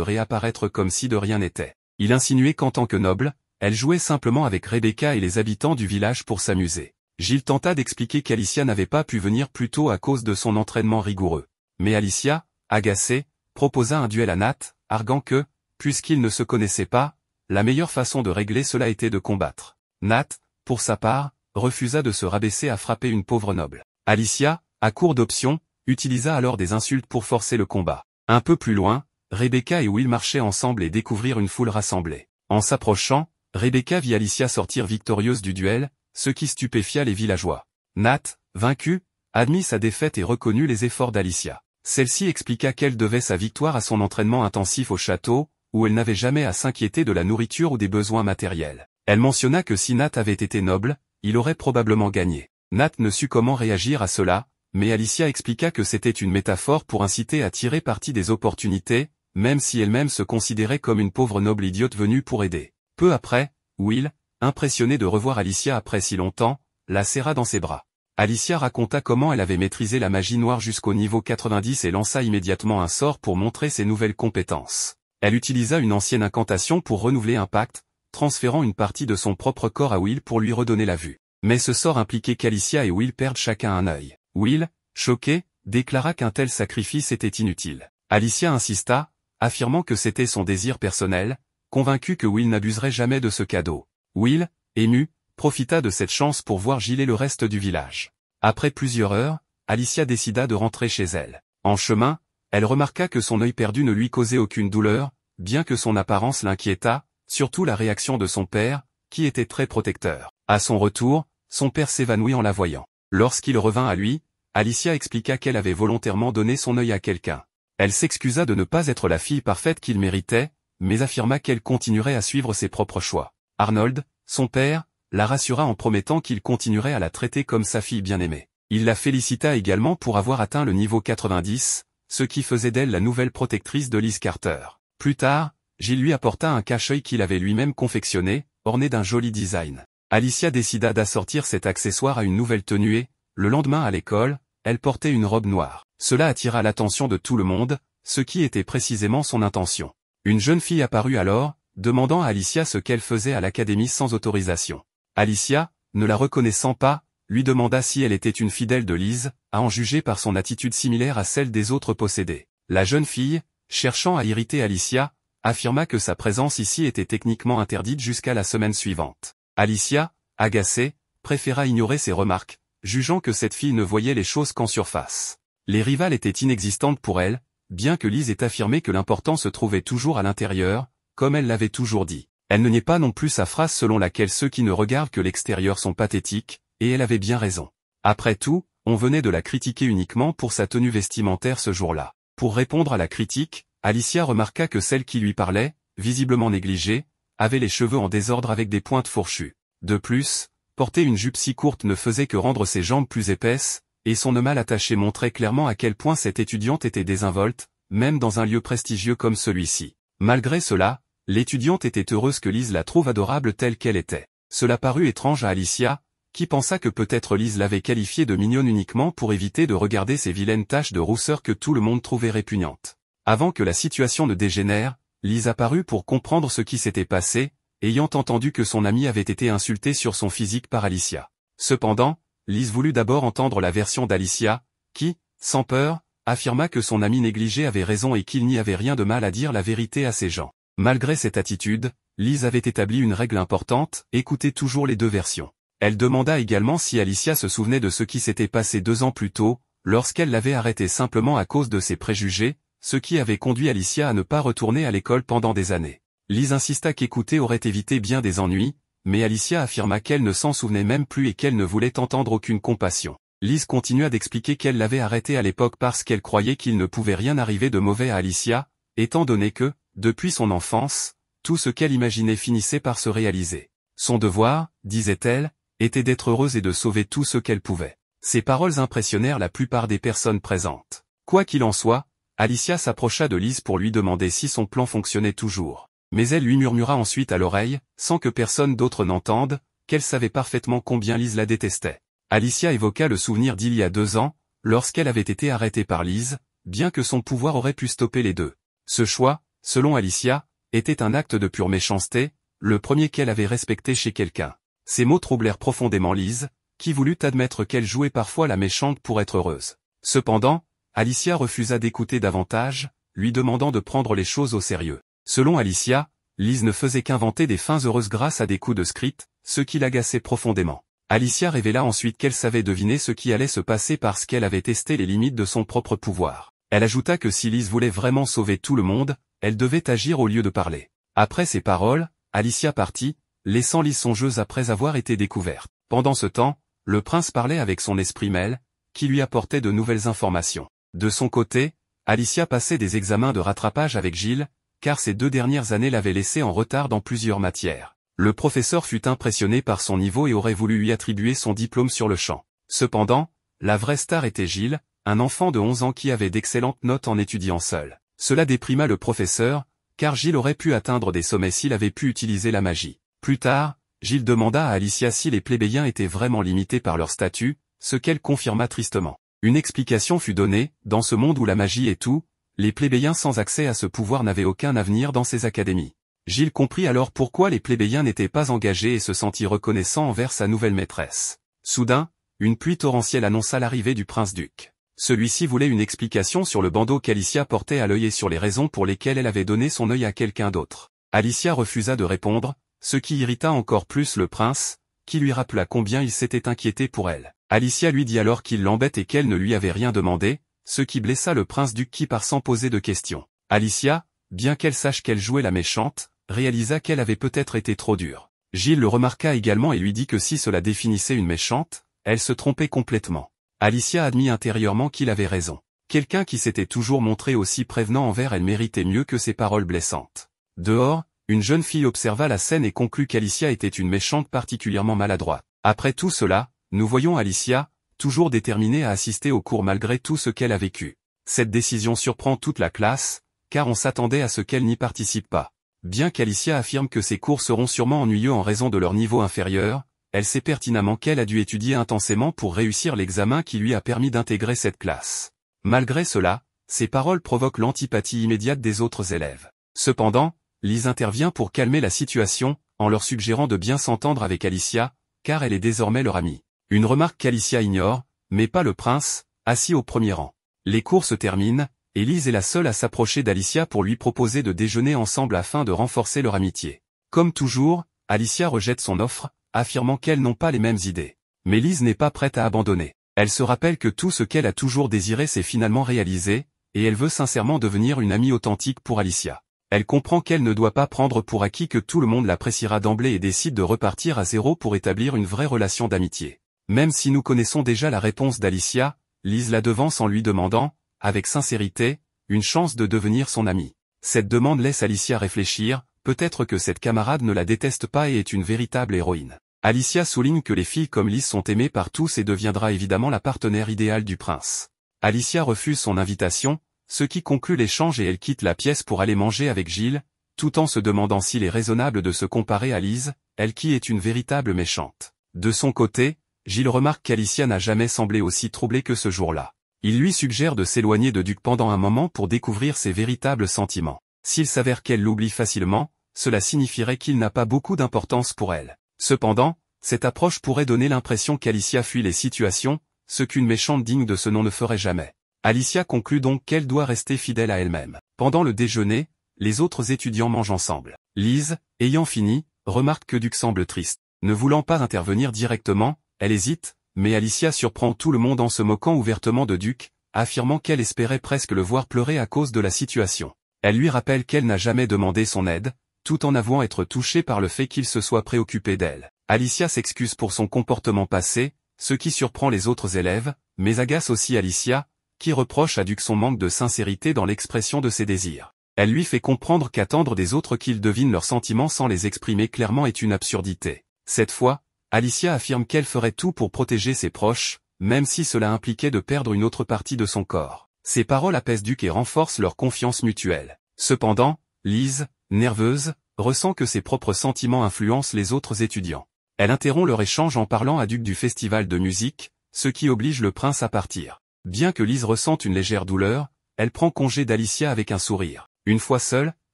réapparaître comme si de rien n'était. Il insinuait qu'en tant que noble, elle jouait simplement avec Rebecca et les habitants du village pour s'amuser. Gilles tenta d'expliquer qu'Alicia n'avait pas pu venir plus tôt à cause de son entraînement rigoureux. Mais Alicia, agacée, proposa un duel à Nat, arguant que, puisqu'ils ne se connaissaient pas, la meilleure façon de régler cela était de combattre. Nat, pour sa part, refusa de se rabaisser à frapper une pauvre noble. Alicia, à court d'options, utilisa alors des insultes pour forcer le combat. Un peu plus loin, Rebecca et Will marchaient ensemble et découvrirent une foule rassemblée. En s'approchant, Rebecca vit Alicia sortir victorieuse du duel, ce qui stupéfia les villageois. Nat, vaincu, admit sa défaite et reconnut les efforts d'Alicia. Celle-ci expliqua qu'elle devait sa victoire à son entraînement intensif au château, où elle n'avait jamais à s'inquiéter de la nourriture ou des besoins matériels. Elle mentionna que si Nat avait été noble, il aurait probablement gagné. Nat ne sut comment réagir à cela, mais Alicia expliqua que c'était une métaphore pour inciter à tirer parti des opportunités, même si elle-même se considérait comme une pauvre noble idiote venue pour aider. Peu après, Will, impressionné de revoir Alicia après si longtemps, la serra dans ses bras. Alicia raconta comment elle avait maîtrisé la magie noire jusqu'au niveau 90 et lança immédiatement un sort pour montrer ses nouvelles compétences. Elle utilisa une ancienne incantation pour renouveler un pacte, transférant une partie de son propre corps à Will pour lui redonner la vue. Mais ce sort impliquait qu'Alicia et Will perdent chacun un œil. Will, choqué, déclara qu'un tel sacrifice était inutile. Alicia insista, affirmant que c'était son désir personnel, convaincu que Will n'abuserait jamais de ce cadeau. Will, ému, profita de cette chance pour voir Gilles et le reste du village. Après plusieurs heures, Alicia décida de rentrer chez elle. En chemin, elle remarqua que son œil perdu ne lui causait aucune douleur, bien que son apparence l'inquiétât, surtout la réaction de son père, qui était très protecteur. À son retour, son père s'évanouit en la voyant. Lorsqu'il revint à lui, Alicia expliqua qu'elle avait volontairement donné son œil à quelqu'un. Elle s'excusa de ne pas être la fille parfaite qu'il méritait, mais affirma qu'elle continuerait à suivre ses propres choix. Arnold, son père, la rassura en promettant qu'il continuerait à la traiter comme sa fille bien-aimée. Il la félicita également pour avoir atteint le niveau 90, ce qui faisait d'elle la nouvelle protectrice de Liz Carter. Plus tard, Gilles lui apporta un cache-œil qu'il avait lui-même confectionné, orné d'un joli design. Alicia décida d'assortir cet accessoire à une nouvelle tenue et, le lendemain à l'école, elle portait une robe noire. Cela attira l'attention de tout le monde, ce qui était précisément son intention. Une jeune fille apparut alors, demandant à Alicia ce qu'elle faisait à l'académie sans autorisation. Alicia, ne la reconnaissant pas, lui demanda si elle était une fidèle de Lise, à en juger par son attitude similaire à celle des autres possédés. La jeune fille, cherchant à irriter Alicia, affirma que sa présence ici était techniquement interdite jusqu'à la semaine suivante. Alicia, agacée, préféra ignorer ces remarques, jugeant que cette fille ne voyait les choses qu'en surface. Les rivales étaient inexistantes pour elle, bien que Lise ait affirmé que l'important se trouvait toujours à l'intérieur, comme elle l'avait toujours dit. Elle ne niait pas non plus sa phrase selon laquelle ceux qui ne regardent que l'extérieur sont pathétiques, et elle avait bien raison. Après tout, on venait de la critiquer uniquement pour sa tenue vestimentaire ce jour-là. Pour répondre à la critique, Alicia remarqua que celle qui lui parlait, visiblement négligée, avait les cheveux en désordre avec des pointes fourchues. De plus, porter une jupe si courte ne faisait que rendre ses jambes plus épaisses, et son nœud mal attaché montrait clairement à quel point cette étudiante était désinvolte, même dans un lieu prestigieux comme celui-ci. Malgré cela, l'étudiante était heureuse que Lise la trouve adorable telle qu'elle était. Cela parut étrange à Alicia, qui pensa que peut-être Lise l'avait qualifiée de mignonne uniquement pour éviter de regarder ces vilaines taches de rousseur que tout le monde trouvait répugnantes. Avant que la situation ne dégénère, Lise apparut pour comprendre ce qui s'était passé, ayant entendu que son amie avait été insultée sur son physique par Alicia. Cependant, Lise voulut d'abord entendre la version d'Alicia, qui, sans peur, affirma que son amie négligée avait raison et qu'il n'y avait rien de mal à dire la vérité à ces gens. Malgré cette attitude, Lise avait établi une règle importante, écouter toujours les deux versions. Elle demanda également si Alicia se souvenait de ce qui s'était passé 2 ans plus tôt, lorsqu'elle l'avait arrêtée simplement à cause de ses préjugés, ce qui avait conduit Alicia à ne pas retourner à l'école pendant des années. Lise insista qu'écouter aurait évité bien des ennuis, mais Alicia affirma qu'elle ne s'en souvenait même plus et qu'elle ne voulait entendre aucune compassion. Lise continua d'expliquer qu'elle l'avait arrêté à l'époque parce qu'elle croyait qu'il ne pouvait rien arriver de mauvais à Alicia, étant donné que, depuis son enfance, tout ce qu'elle imaginait finissait par se réaliser. Son devoir, disait-elle, était d'être heureuse et de sauver tout ce qu'elle pouvait. Ces paroles impressionnèrent la plupart des personnes présentes. Quoi qu'il en soit, Alicia s'approcha de Lise pour lui demander si son plan fonctionnait toujours. Mais elle lui murmura ensuite à l'oreille, sans que personne d'autre n'entende, qu'elle savait parfaitement combien Lise la détestait. Alicia évoqua le souvenir d'il y a 2 ans, lorsqu'elle avait été arrêtée par Lise, bien que son pouvoir aurait pu stopper les deux. Ce choix, selon Alicia, était un acte de pure méchanceté, le premier qu'elle avait respecté chez quelqu'un. Ces mots troublèrent profondément Lise, qui voulut admettre qu'elle jouait parfois la méchante pour être heureuse. Cependant, Alicia refusa d'écouter davantage, lui demandant de prendre les choses au sérieux. Selon Alicia, Lise ne faisait qu'inventer des fins heureuses grâce à des coups de script, ce qui l'agaçait profondément. Alicia révéla ensuite qu'elle savait deviner ce qui allait se passer parce qu'elle avait testé les limites de son propre pouvoir. Elle ajouta que si Lise voulait vraiment sauver tout le monde, elle devait agir au lieu de parler. Après ces paroles, Alicia partit, laissant Lise songeuse après avoir été découverte. Pendant ce temps, le prince parlait avec son esprit mêle, qui lui apportait de nouvelles informations. De son côté, Alicia passait des examens de rattrapage avec Gilles, car ces 2 dernières années l'avaient laissé en retard dans plusieurs matières. Le professeur fut impressionné par son niveau et aurait voulu lui attribuer son diplôme sur le champ. Cependant, la vraie star était Gilles, un enfant de 11 ans qui avait d'excellentes notes en étudiant seul. Cela déprima le professeur, car Gilles aurait pu atteindre des sommets s'il avait pu utiliser la magie. Plus tard, Gilles demanda à Alicia si les plébéiens étaient vraiment limités par leur statut, ce qu'elle confirma tristement. Une explication fut donnée, dans ce monde où la magie est tout, les plébéiens sans accès à ce pouvoir n'avaient aucun avenir dans ces académies. Gilles comprit alors pourquoi les plébéiens n'étaient pas engagés et se sentit reconnaissant envers sa nouvelle maîtresse. Soudain, une pluie torrentielle annonça l'arrivée du prince-duc. Celui-ci voulait une explication sur le bandeau qu'Alicia portait à l'œil et sur les raisons pour lesquelles elle avait donné son œil à quelqu'un d'autre. Alicia refusa de répondre, ce qui irrita encore plus le prince, qui lui rappela combien il s'était inquiété pour elle. Alicia lui dit alors qu'il l'embête et qu'elle ne lui avait rien demandé, ce qui blessa le prince-duc qui part sans poser de questions. Alicia, bien qu'elle sache qu'elle jouait la méchante, réalisa qu'elle avait peut-être été trop dure. Gilles le remarqua également et lui dit que si cela définissait une méchante, elle se trompait complètement. Alicia admit intérieurement qu'il avait raison. Quelqu'un qui s'était toujours montré aussi prévenant envers elle méritait mieux que ses paroles blessantes. Dehors, une jeune fille observa la scène et conclut qu'Alicia était une méchante particulièrement maladroite. Après tout cela, nous voyons Alicia, toujours déterminée à assister au cours malgré tout ce qu'elle a vécu. Cette décision surprend toute la classe, car on s'attendait à ce qu'elle n'y participe pas. Bien qu'Alicia affirme que ses cours seront sûrement ennuyeux en raison de leur niveau inférieur, elle sait pertinemment qu'elle a dû étudier intensément pour réussir l'examen qui lui a permis d'intégrer cette classe. Malgré cela, ces paroles provoquent l'antipathie immédiate des autres élèves. Cependant, Lise intervient pour calmer la situation, en leur suggérant de bien s'entendre avec Alicia, car elle est désormais leur amie. Une remarque qu'Alicia ignore, mais pas le prince, assis au premier rang. Les cours se terminent, et Lise est la seule à s'approcher d'Alicia pour lui proposer de déjeuner ensemble afin de renforcer leur amitié. Comme toujours, Alicia rejette son offre, affirmant qu'elles n'ont pas les mêmes idées. Mais Lise n'est pas prête à abandonner. Elle se rappelle que tout ce qu'elle a toujours désiré s'est finalement réalisé, et elle veut sincèrement devenir une amie authentique pour Alicia. Elle comprend qu'elle ne doit pas prendre pour acquis que tout le monde l'appréciera d'emblée et décide de repartir à zéro pour établir une vraie relation d'amitié. Même si nous connaissons déjà la réponse d'Alicia, Lise la devance en lui demandant, avec sincérité, une chance de devenir son amie. Cette demande laisse Alicia réfléchir, peut-être que cette camarade ne la déteste pas et est une véritable héroïne. Alicia souligne que les filles comme Lise sont aimées par tous et deviendra évidemment la partenaire idéale du prince. Alicia refuse son invitation, ce qui conclut l'échange et elle quitte la pièce pour aller manger avec Gilles, tout en se demandant s'il est raisonnable de se comparer à Lise, elle qui est une véritable méchante. De son côté, Gilles remarque qu'Alicia n'a jamais semblé aussi troublée que ce jour-là. Il lui suggère de s'éloigner de Duc pendant un moment pour découvrir ses véritables sentiments. S'il s'avère qu'elle l'oublie facilement, cela signifierait qu'il n'a pas beaucoup d'importance pour elle. Cependant, cette approche pourrait donner l'impression qu'Alicia fuit les situations, ce qu'une méchante digne de ce nom ne ferait jamais. Alicia conclut donc qu'elle doit rester fidèle à elle-même. Pendant le déjeuner, les autres étudiants mangent ensemble. Lise, ayant fini, remarque que Duc semble triste. Ne voulant pas intervenir directement, elle hésite, mais Alicia surprend tout le monde en se moquant ouvertement de Duc, affirmant qu'elle espérait presque le voir pleurer à cause de la situation. Elle lui rappelle qu'elle n'a jamais demandé son aide, tout en avouant être touchée par le fait qu'il se soit préoccupé d'elle. Alicia s'excuse pour son comportement passé, ce qui surprend les autres élèves, mais agace aussi Alicia, qui reproche à Duc son manque de sincérité dans l'expression de ses désirs. Elle lui fait comprendre qu'attendre des autres qu'ils devinent leurs sentiments sans les exprimer clairement est une absurdité. Cette fois, Alicia affirme qu'elle ferait tout pour protéger ses proches, même si cela impliquait de perdre une autre partie de son corps. Ces paroles apaisent Duc et renforcent leur confiance mutuelle. Cependant, Lise, nerveuse, ressent que ses propres sentiments influencent les autres étudiants. Elle interrompt leur échange en parlant à Duc du festival de musique, ce qui oblige le prince à partir. Bien que Lise ressente une légère douleur, elle prend congé d'Alicia avec un sourire. Une fois seule,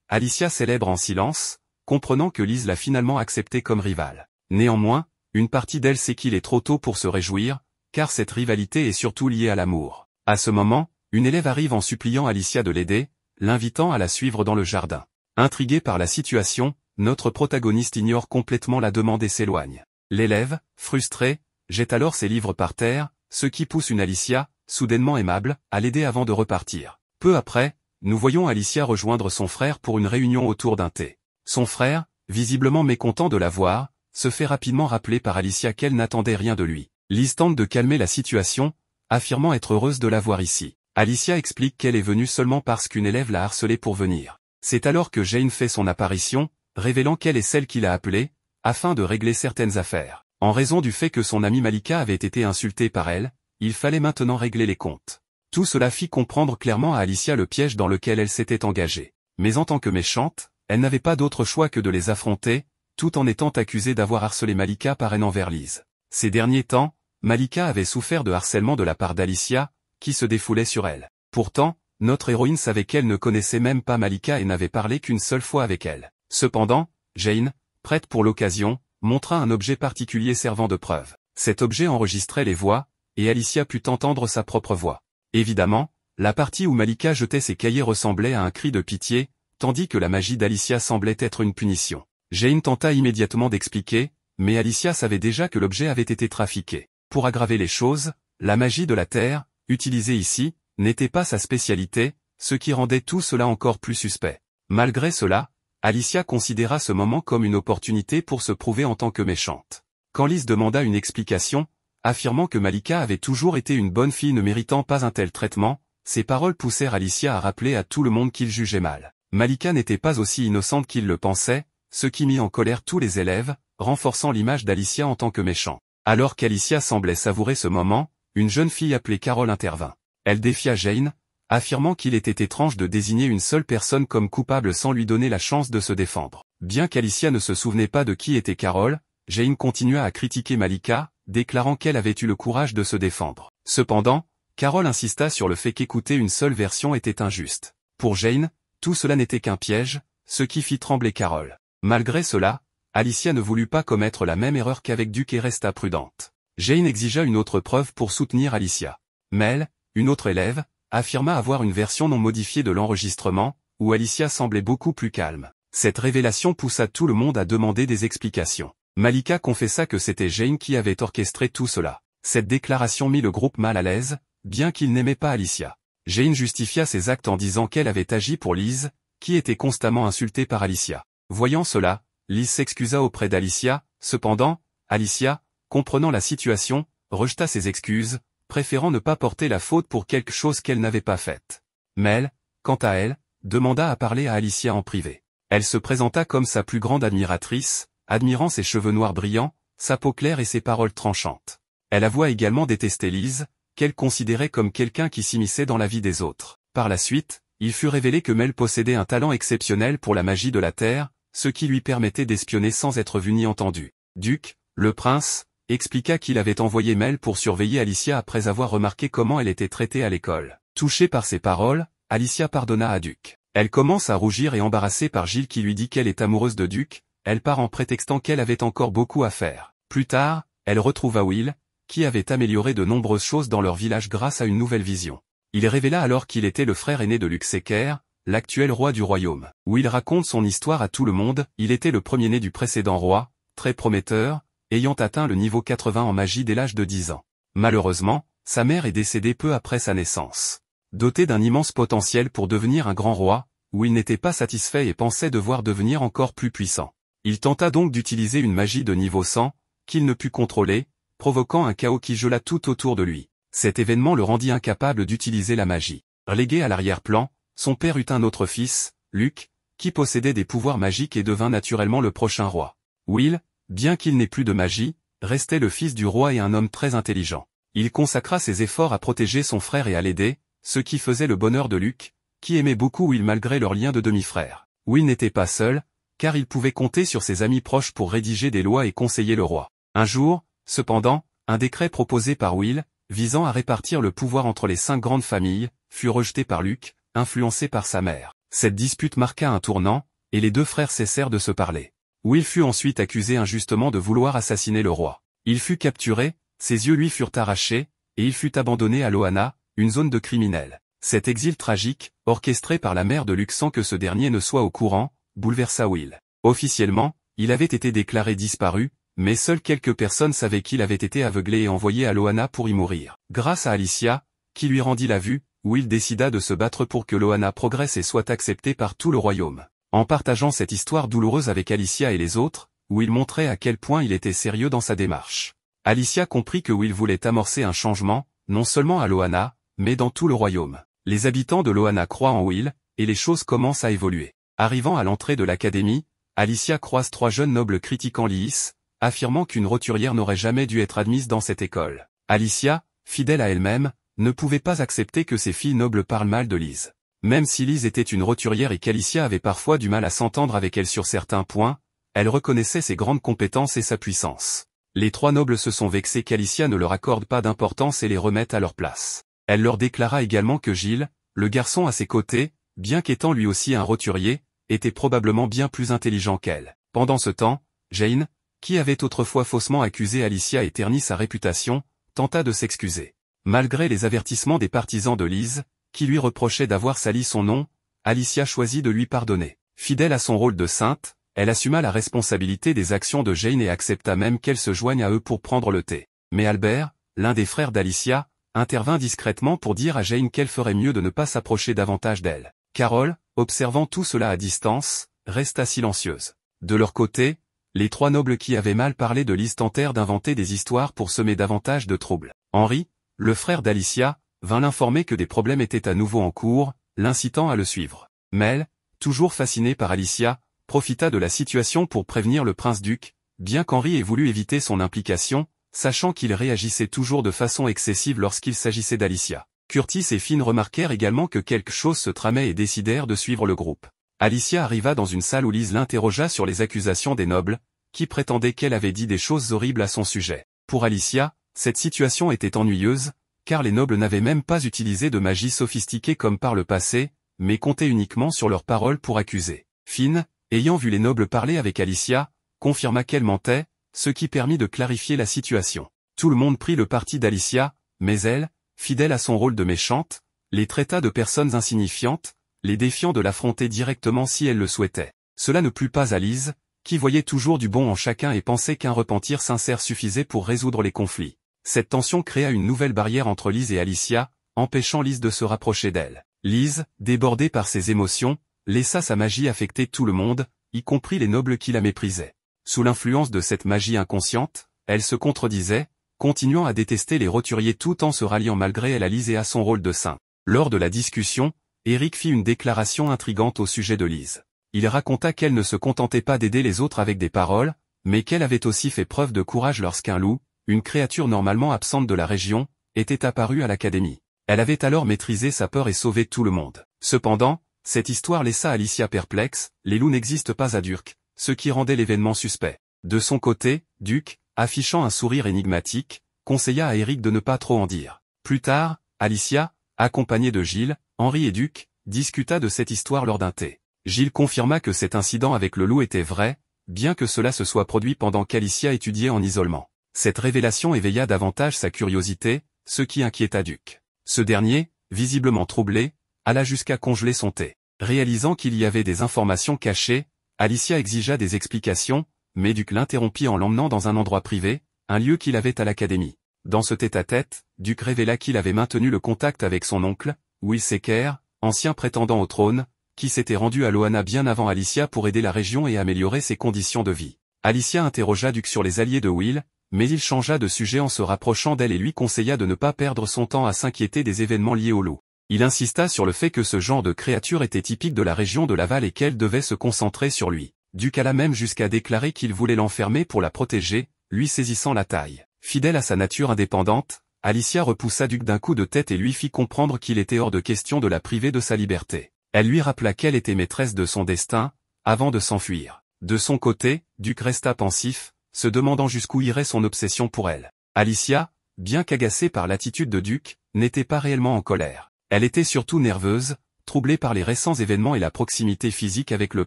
Alicia célèbre en silence, comprenant que Lise l'a finalement acceptée comme rivale. Néanmoins, une partie d'elle sait qu'il est trop tôt pour se réjouir, car cette rivalité est surtout liée à l'amour. À ce moment, une élève arrive en suppliant Alicia de l'aider, l'invitant à la suivre dans le jardin. Intrigué par la situation, notre protagoniste ignore complètement la demande et s'éloigne. L'élève, frustré, jette alors ses livres par terre, ce qui pousse une Alicia, soudainement aimable, à l'aider avant de repartir. Peu après, nous voyons Alicia rejoindre son frère pour une réunion autour d'un thé. Son frère, visiblement mécontent de la voir, se fait rapidement rappeler par Alicia qu'elle n'attendait rien de lui. Lise tente de calmer la situation, affirmant être heureuse de la voir ici. Alicia explique qu'elle est venue seulement parce qu'une élève l'a harcelée pour venir. C'est alors que Jane fait son apparition, révélant qu'elle est celle qui l'a appelée, afin de régler certaines affaires. En raison du fait que son amie Malika avait été insultée par elle, il fallait maintenant régler les comptes. Tout cela fit comprendre clairement à Alicia le piège dans lequel elle s'était engagée. Mais en tant que méchante, elle n'avait pas d'autre choix que de les affronter, tout en étant accusée d'avoir harcelé Malika par haine envers Lise. Ces derniers temps, Malika avait souffert de harcèlement de la part d'Alicia, qui se défoulait sur elle. Pourtant, notre héroïne savait qu'elle ne connaissait même pas Malika et n'avait parlé qu'une seule fois avec elle. Cependant, Jane, prête pour l'occasion, montra un objet particulier servant de preuve. Cet objet enregistrait les voix, et Alicia put entendre sa propre voix. Évidemment, la partie où Malika jetait ses cahiers ressemblait à un cri de pitié, tandis que la magie d'Alicia semblait être une punition. Jane tenta immédiatement d'expliquer, mais Alicia savait déjà que l'objet avait été trafiqué. Pour aggraver les choses, la magie de la Terre, utilisée ici, n'était pas sa spécialité, ce qui rendait tout cela encore plus suspect. Malgré cela, Alicia considéra ce moment comme une opportunité pour se prouver en tant que méchante. Quand Lise demanda une explication, affirmant que Malika avait toujours été une bonne fille ne méritant pas un tel traitement, ces paroles poussèrent Alicia à rappeler à tout le monde qu'il jugeait mal. Malika n'était pas aussi innocente qu'il le pensait, ce qui mit en colère tous les élèves, renforçant l'image d'Alicia en tant que méchant. Alors qu'Alicia semblait savourer ce moment, une jeune fille appelée Carole intervint. Elle défia Jane, affirmant qu'il était étrange de désigner une seule personne comme coupable sans lui donner la chance de se défendre. Bien qu'Alicia ne se souvenait pas de qui était Carol, Jane continua à critiquer Malika, déclarant qu'elle avait eu le courage de se défendre. Cependant, Carol insista sur le fait qu'écouter une seule version était injuste. Pour Jane, tout cela n'était qu'un piège, ce qui fit trembler Carol. Malgré cela, Alicia ne voulut pas commettre la même erreur qu'avec Duke et resta prudente. Jane exigea une autre preuve pour soutenir Alicia. Mel, une autre élève, affirma avoir une version non modifiée de l'enregistrement, où Alicia semblait beaucoup plus calme. Cette révélation poussa tout le monde à demander des explications. Malika confessa que c'était Jane qui avait orchestré tout cela. Cette déclaration mit le groupe mal à l'aise, bien qu'il n'aimait pas Alicia. Jane justifia ses actes en disant qu'elle avait agi pour Liz, qui était constamment insultée par Alicia. Voyant cela, Liz s'excusa auprès d'Alicia, cependant, Alicia, comprenant la situation, rejeta ses excuses, préférant ne pas porter la faute pour quelque chose qu'elle n'avait pas faite. Mel, quant à elle, demanda à parler à Alicia en privé. Elle se présenta comme sa plus grande admiratrice, admirant ses cheveux noirs brillants, sa peau claire et ses paroles tranchantes. Elle avoua également détester Liz, qu'elle considérait comme quelqu'un qui s'immisçait dans la vie des autres. Par la suite, il fut révélé que Mel possédait un talent exceptionnel pour la magie de la Terre, ce qui lui permettait d'espionner sans être vu ni entendu. Duke, le prince, expliqua qu'il avait envoyé Mel pour surveiller Alicia après avoir remarqué comment elle était traitée à l'école. Touchée par ces paroles, Alicia pardonna à Duke. Elle commence à rougir et embarrassée par Giles qui lui dit qu'elle est amoureuse de Duke, elle part en prétextant qu'elle avait encore beaucoup à faire. Plus tard, elle retrouva Will, qui avait amélioré de nombreuses choses dans leur village grâce à une nouvelle vision. Il révéla alors qu'il était le frère aîné de Luke Secker, l'actuel roi du royaume. Will raconte son histoire à tout le monde, il était le premier-né du précédent roi, très prometteur, ayant atteint le niveau 80 en magie dès l'âge de 10 ans. Malheureusement, sa mère est décédée peu après sa naissance. Doté d'un immense potentiel pour devenir un grand roi, Will n'était pas satisfait et pensait devoir devenir encore plus puissant. Il tenta donc d'utiliser une magie de niveau 100, qu'il ne put contrôler, provoquant un chaos qui gela tout autour de lui. Cet événement le rendit incapable d'utiliser la magie. Relégué à l'arrière-plan, son père eut un autre fils, Luke, qui possédait des pouvoirs magiques et devint naturellement le prochain roi. Will, bien qu'il n'ait plus de magie, restait le fils du roi et un homme très intelligent. Il consacra ses efforts à protéger son frère et à l'aider, ce qui faisait le bonheur de Luke, qui aimait beaucoup Will malgré leur lien de demi-frère. Will n'était pas seul, car il pouvait compter sur ses amis proches pour rédiger des lois et conseiller le roi. Un jour, cependant, un décret proposé par Will, visant à répartir le pouvoir entre les 5 grandes familles, fut rejeté par Luke, influencé par sa mère. Cette dispute marqua un tournant, et les deux frères cessèrent de se parler. Will fut ensuite accusé injustement de vouloir assassiner le roi. Il fut capturé, ses yeux lui furent arrachés, et il fut abandonné à Loana, une zone de criminels. Cet exil tragique, orchestré par la mère de Luke sans que ce dernier ne soit au courant, bouleversa Will. Officiellement, il avait été déclaré disparu, mais seules quelques personnes savaient qu'il avait été aveuglé et envoyé à Loana pour y mourir. Grâce à Alicia, qui lui rendit la vue, Will décida de se battre pour que Loana progresse et soit acceptée par tout le royaume. En partageant cette histoire douloureuse avec Alicia et les autres, Will montrait à quel point il était sérieux dans sa démarche. Alicia comprit que Will voulait amorcer un changement, non seulement à Loana, mais dans tout le royaume. Les habitants de Loana croient en Will, et les choses commencent à évoluer. Arrivant à l'entrée de l'académie, Alicia croise 3 jeunes nobles critiquant Lys, affirmant qu'une roturière n'aurait jamais dû être admise dans cette école. Alicia, fidèle à elle-même, ne pouvait pas accepter que ces filles nobles parlent mal de Liz. Même si Liz était une roturière et qu'Alicia avait parfois du mal à s'entendre avec elle sur certains points, elle reconnaissait ses grandes compétences et sa puissance. Les 3 nobles se sont vexés qu'Alicia ne leur accorde pas d'importance et les remette à leur place. Elle leur déclara également que Giles, le garçon à ses côtés, bien qu'étant lui aussi un roturier, était probablement bien plus intelligent qu'elle. Pendant ce temps, Jane, qui avait autrefois faussement accusé Alicia et terni sa réputation, tenta de s'excuser. Malgré les avertissements des partisans de Liz, qui lui reprochaient d'avoir sali son nom, Alicia choisit de lui pardonner. Fidèle à son rôle de sainte, elle assuma la responsabilité des actions de Jane et accepta même qu'elle se joigne à eux pour prendre le thé. Mais Albert, l'un des frères d'Alicia, intervint discrètement pour dire à Jane qu'elle ferait mieux de ne pas s'approcher davantage d'elle. Carol, observant tout cela à distance, resta silencieuse. De leur côté, les 3 nobles qui avaient mal parlé de Liz tentèrent d'inventer des histoires pour semer davantage de troubles. Henry, le frère d'Alicia, vint l'informer que des problèmes étaient à nouveau en cours, l'incitant à le suivre. Mel, toujours fasciné par Alicia, profita de la situation pour prévenir le prince-duc, bien qu'Henry ait voulu éviter son implication, sachant qu'il réagissait toujours de façon excessive lorsqu'il s'agissait d'Alicia. Curtis et Finn remarquèrent également que quelque chose se tramait et décidèrent de suivre le groupe. Alicia arriva dans une salle où Liz l'interrogea sur les accusations des nobles, qui prétendaient qu'elle avait dit des choses horribles à son sujet. Pour Alicia, cette situation était ennuyeuse, car les nobles n'avaient même pas utilisé de magie sophistiquée comme par le passé, mais comptaient uniquement sur leurs paroles pour accuser. Finn, ayant vu les nobles parler avec Alicia, confirma qu'elle mentait, ce qui permit de clarifier la situation. Tout le monde prit le parti d'Alicia, mais elle, fidèle à son rôle de méchante, les traita de personnes insignifiantes, les défiant de l'affronter directement si elle le souhaitait. Cela ne plut pas à Liz, qui voyait toujours du bon en chacun et pensait qu'un repentir sincère suffisait pour résoudre les conflits. Cette tension créa une nouvelle barrière entre Liz et Alicia, empêchant Liz de se rapprocher d'elle. Liz, débordée par ses émotions, laissa sa magie affecter tout le monde, y compris les nobles qui la méprisaient. Sous l'influence de cette magie inconsciente, elle se contredisait, continuant à détester les roturiers tout en se ralliant malgré elle à Liz et à son rôle de saint. Lors de la discussion, Eric fit une déclaration intrigante au sujet de Liz. Il raconta qu'elle ne se contentait pas d'aider les autres avec des paroles, mais qu'elle avait aussi fait preuve de courage lorsqu'un loup, une créature normalement absente de la région, était apparu à l'académie. Elle avait alors maîtrisé sa peur et sauvé tout le monde. Cependant, cette histoire laissa Alicia perplexe, les loups n'existent pas à Durk, ce qui rendait l'événement suspect. De son côté, Duke, affichant un sourire énigmatique, conseilla à Eric de ne pas trop en dire. Plus tard, Alicia, accompagnée de Gilles, Henri et Duke, discuta de cette histoire lors d'un thé. Gilles confirma que cet incident avec le loup était vrai, bien que cela se soit produit pendant qu'Alicia étudiait en isolement. Cette révélation éveilla davantage sa curiosité, ce qui inquiéta Duke. Ce dernier, visiblement troublé, alla jusqu'à congeler son thé. Réalisant qu'il y avait des informations cachées, Alicia exigea des explications, mais Duke l'interrompit en l'emmenant dans un endroit privé, un lieu qu'il avait à l'académie. Dans ce tête-à-tête, Duke révéla qu'il avait maintenu le contact avec son oncle, Will Secker, ancien prétendant au trône, qui s'était rendu à Loana bien avant Alicia pour aider la région et améliorer ses conditions de vie. Alicia interrogea Duke sur les alliés de Will, mais il changea de sujet en se rapprochant d'elle et lui conseilla de ne pas perdre son temps à s'inquiéter des événements liés au loup. Il insista sur le fait que ce genre de créature était typique de la région de Laval et qu'elle devait se concentrer sur lui. Duke alla même jusqu'à déclarer qu'il voulait l'enfermer pour la protéger, lui saisissant la taille. Fidèle à sa nature indépendante, Alicia repoussa Duke d'un coup de tête et lui fit comprendre qu'il était hors de question de la priver de sa liberté. Elle lui rappela qu'elle était maîtresse de son destin, avant de s'enfuir. De son côté, Duke resta pensif, se demandant jusqu'où irait son obsession pour elle. Alicia, bien qu'agacée par l'attitude de Duke, n'était pas réellement en colère. Elle était surtout nerveuse, troublée par les récents événements et la proximité physique avec le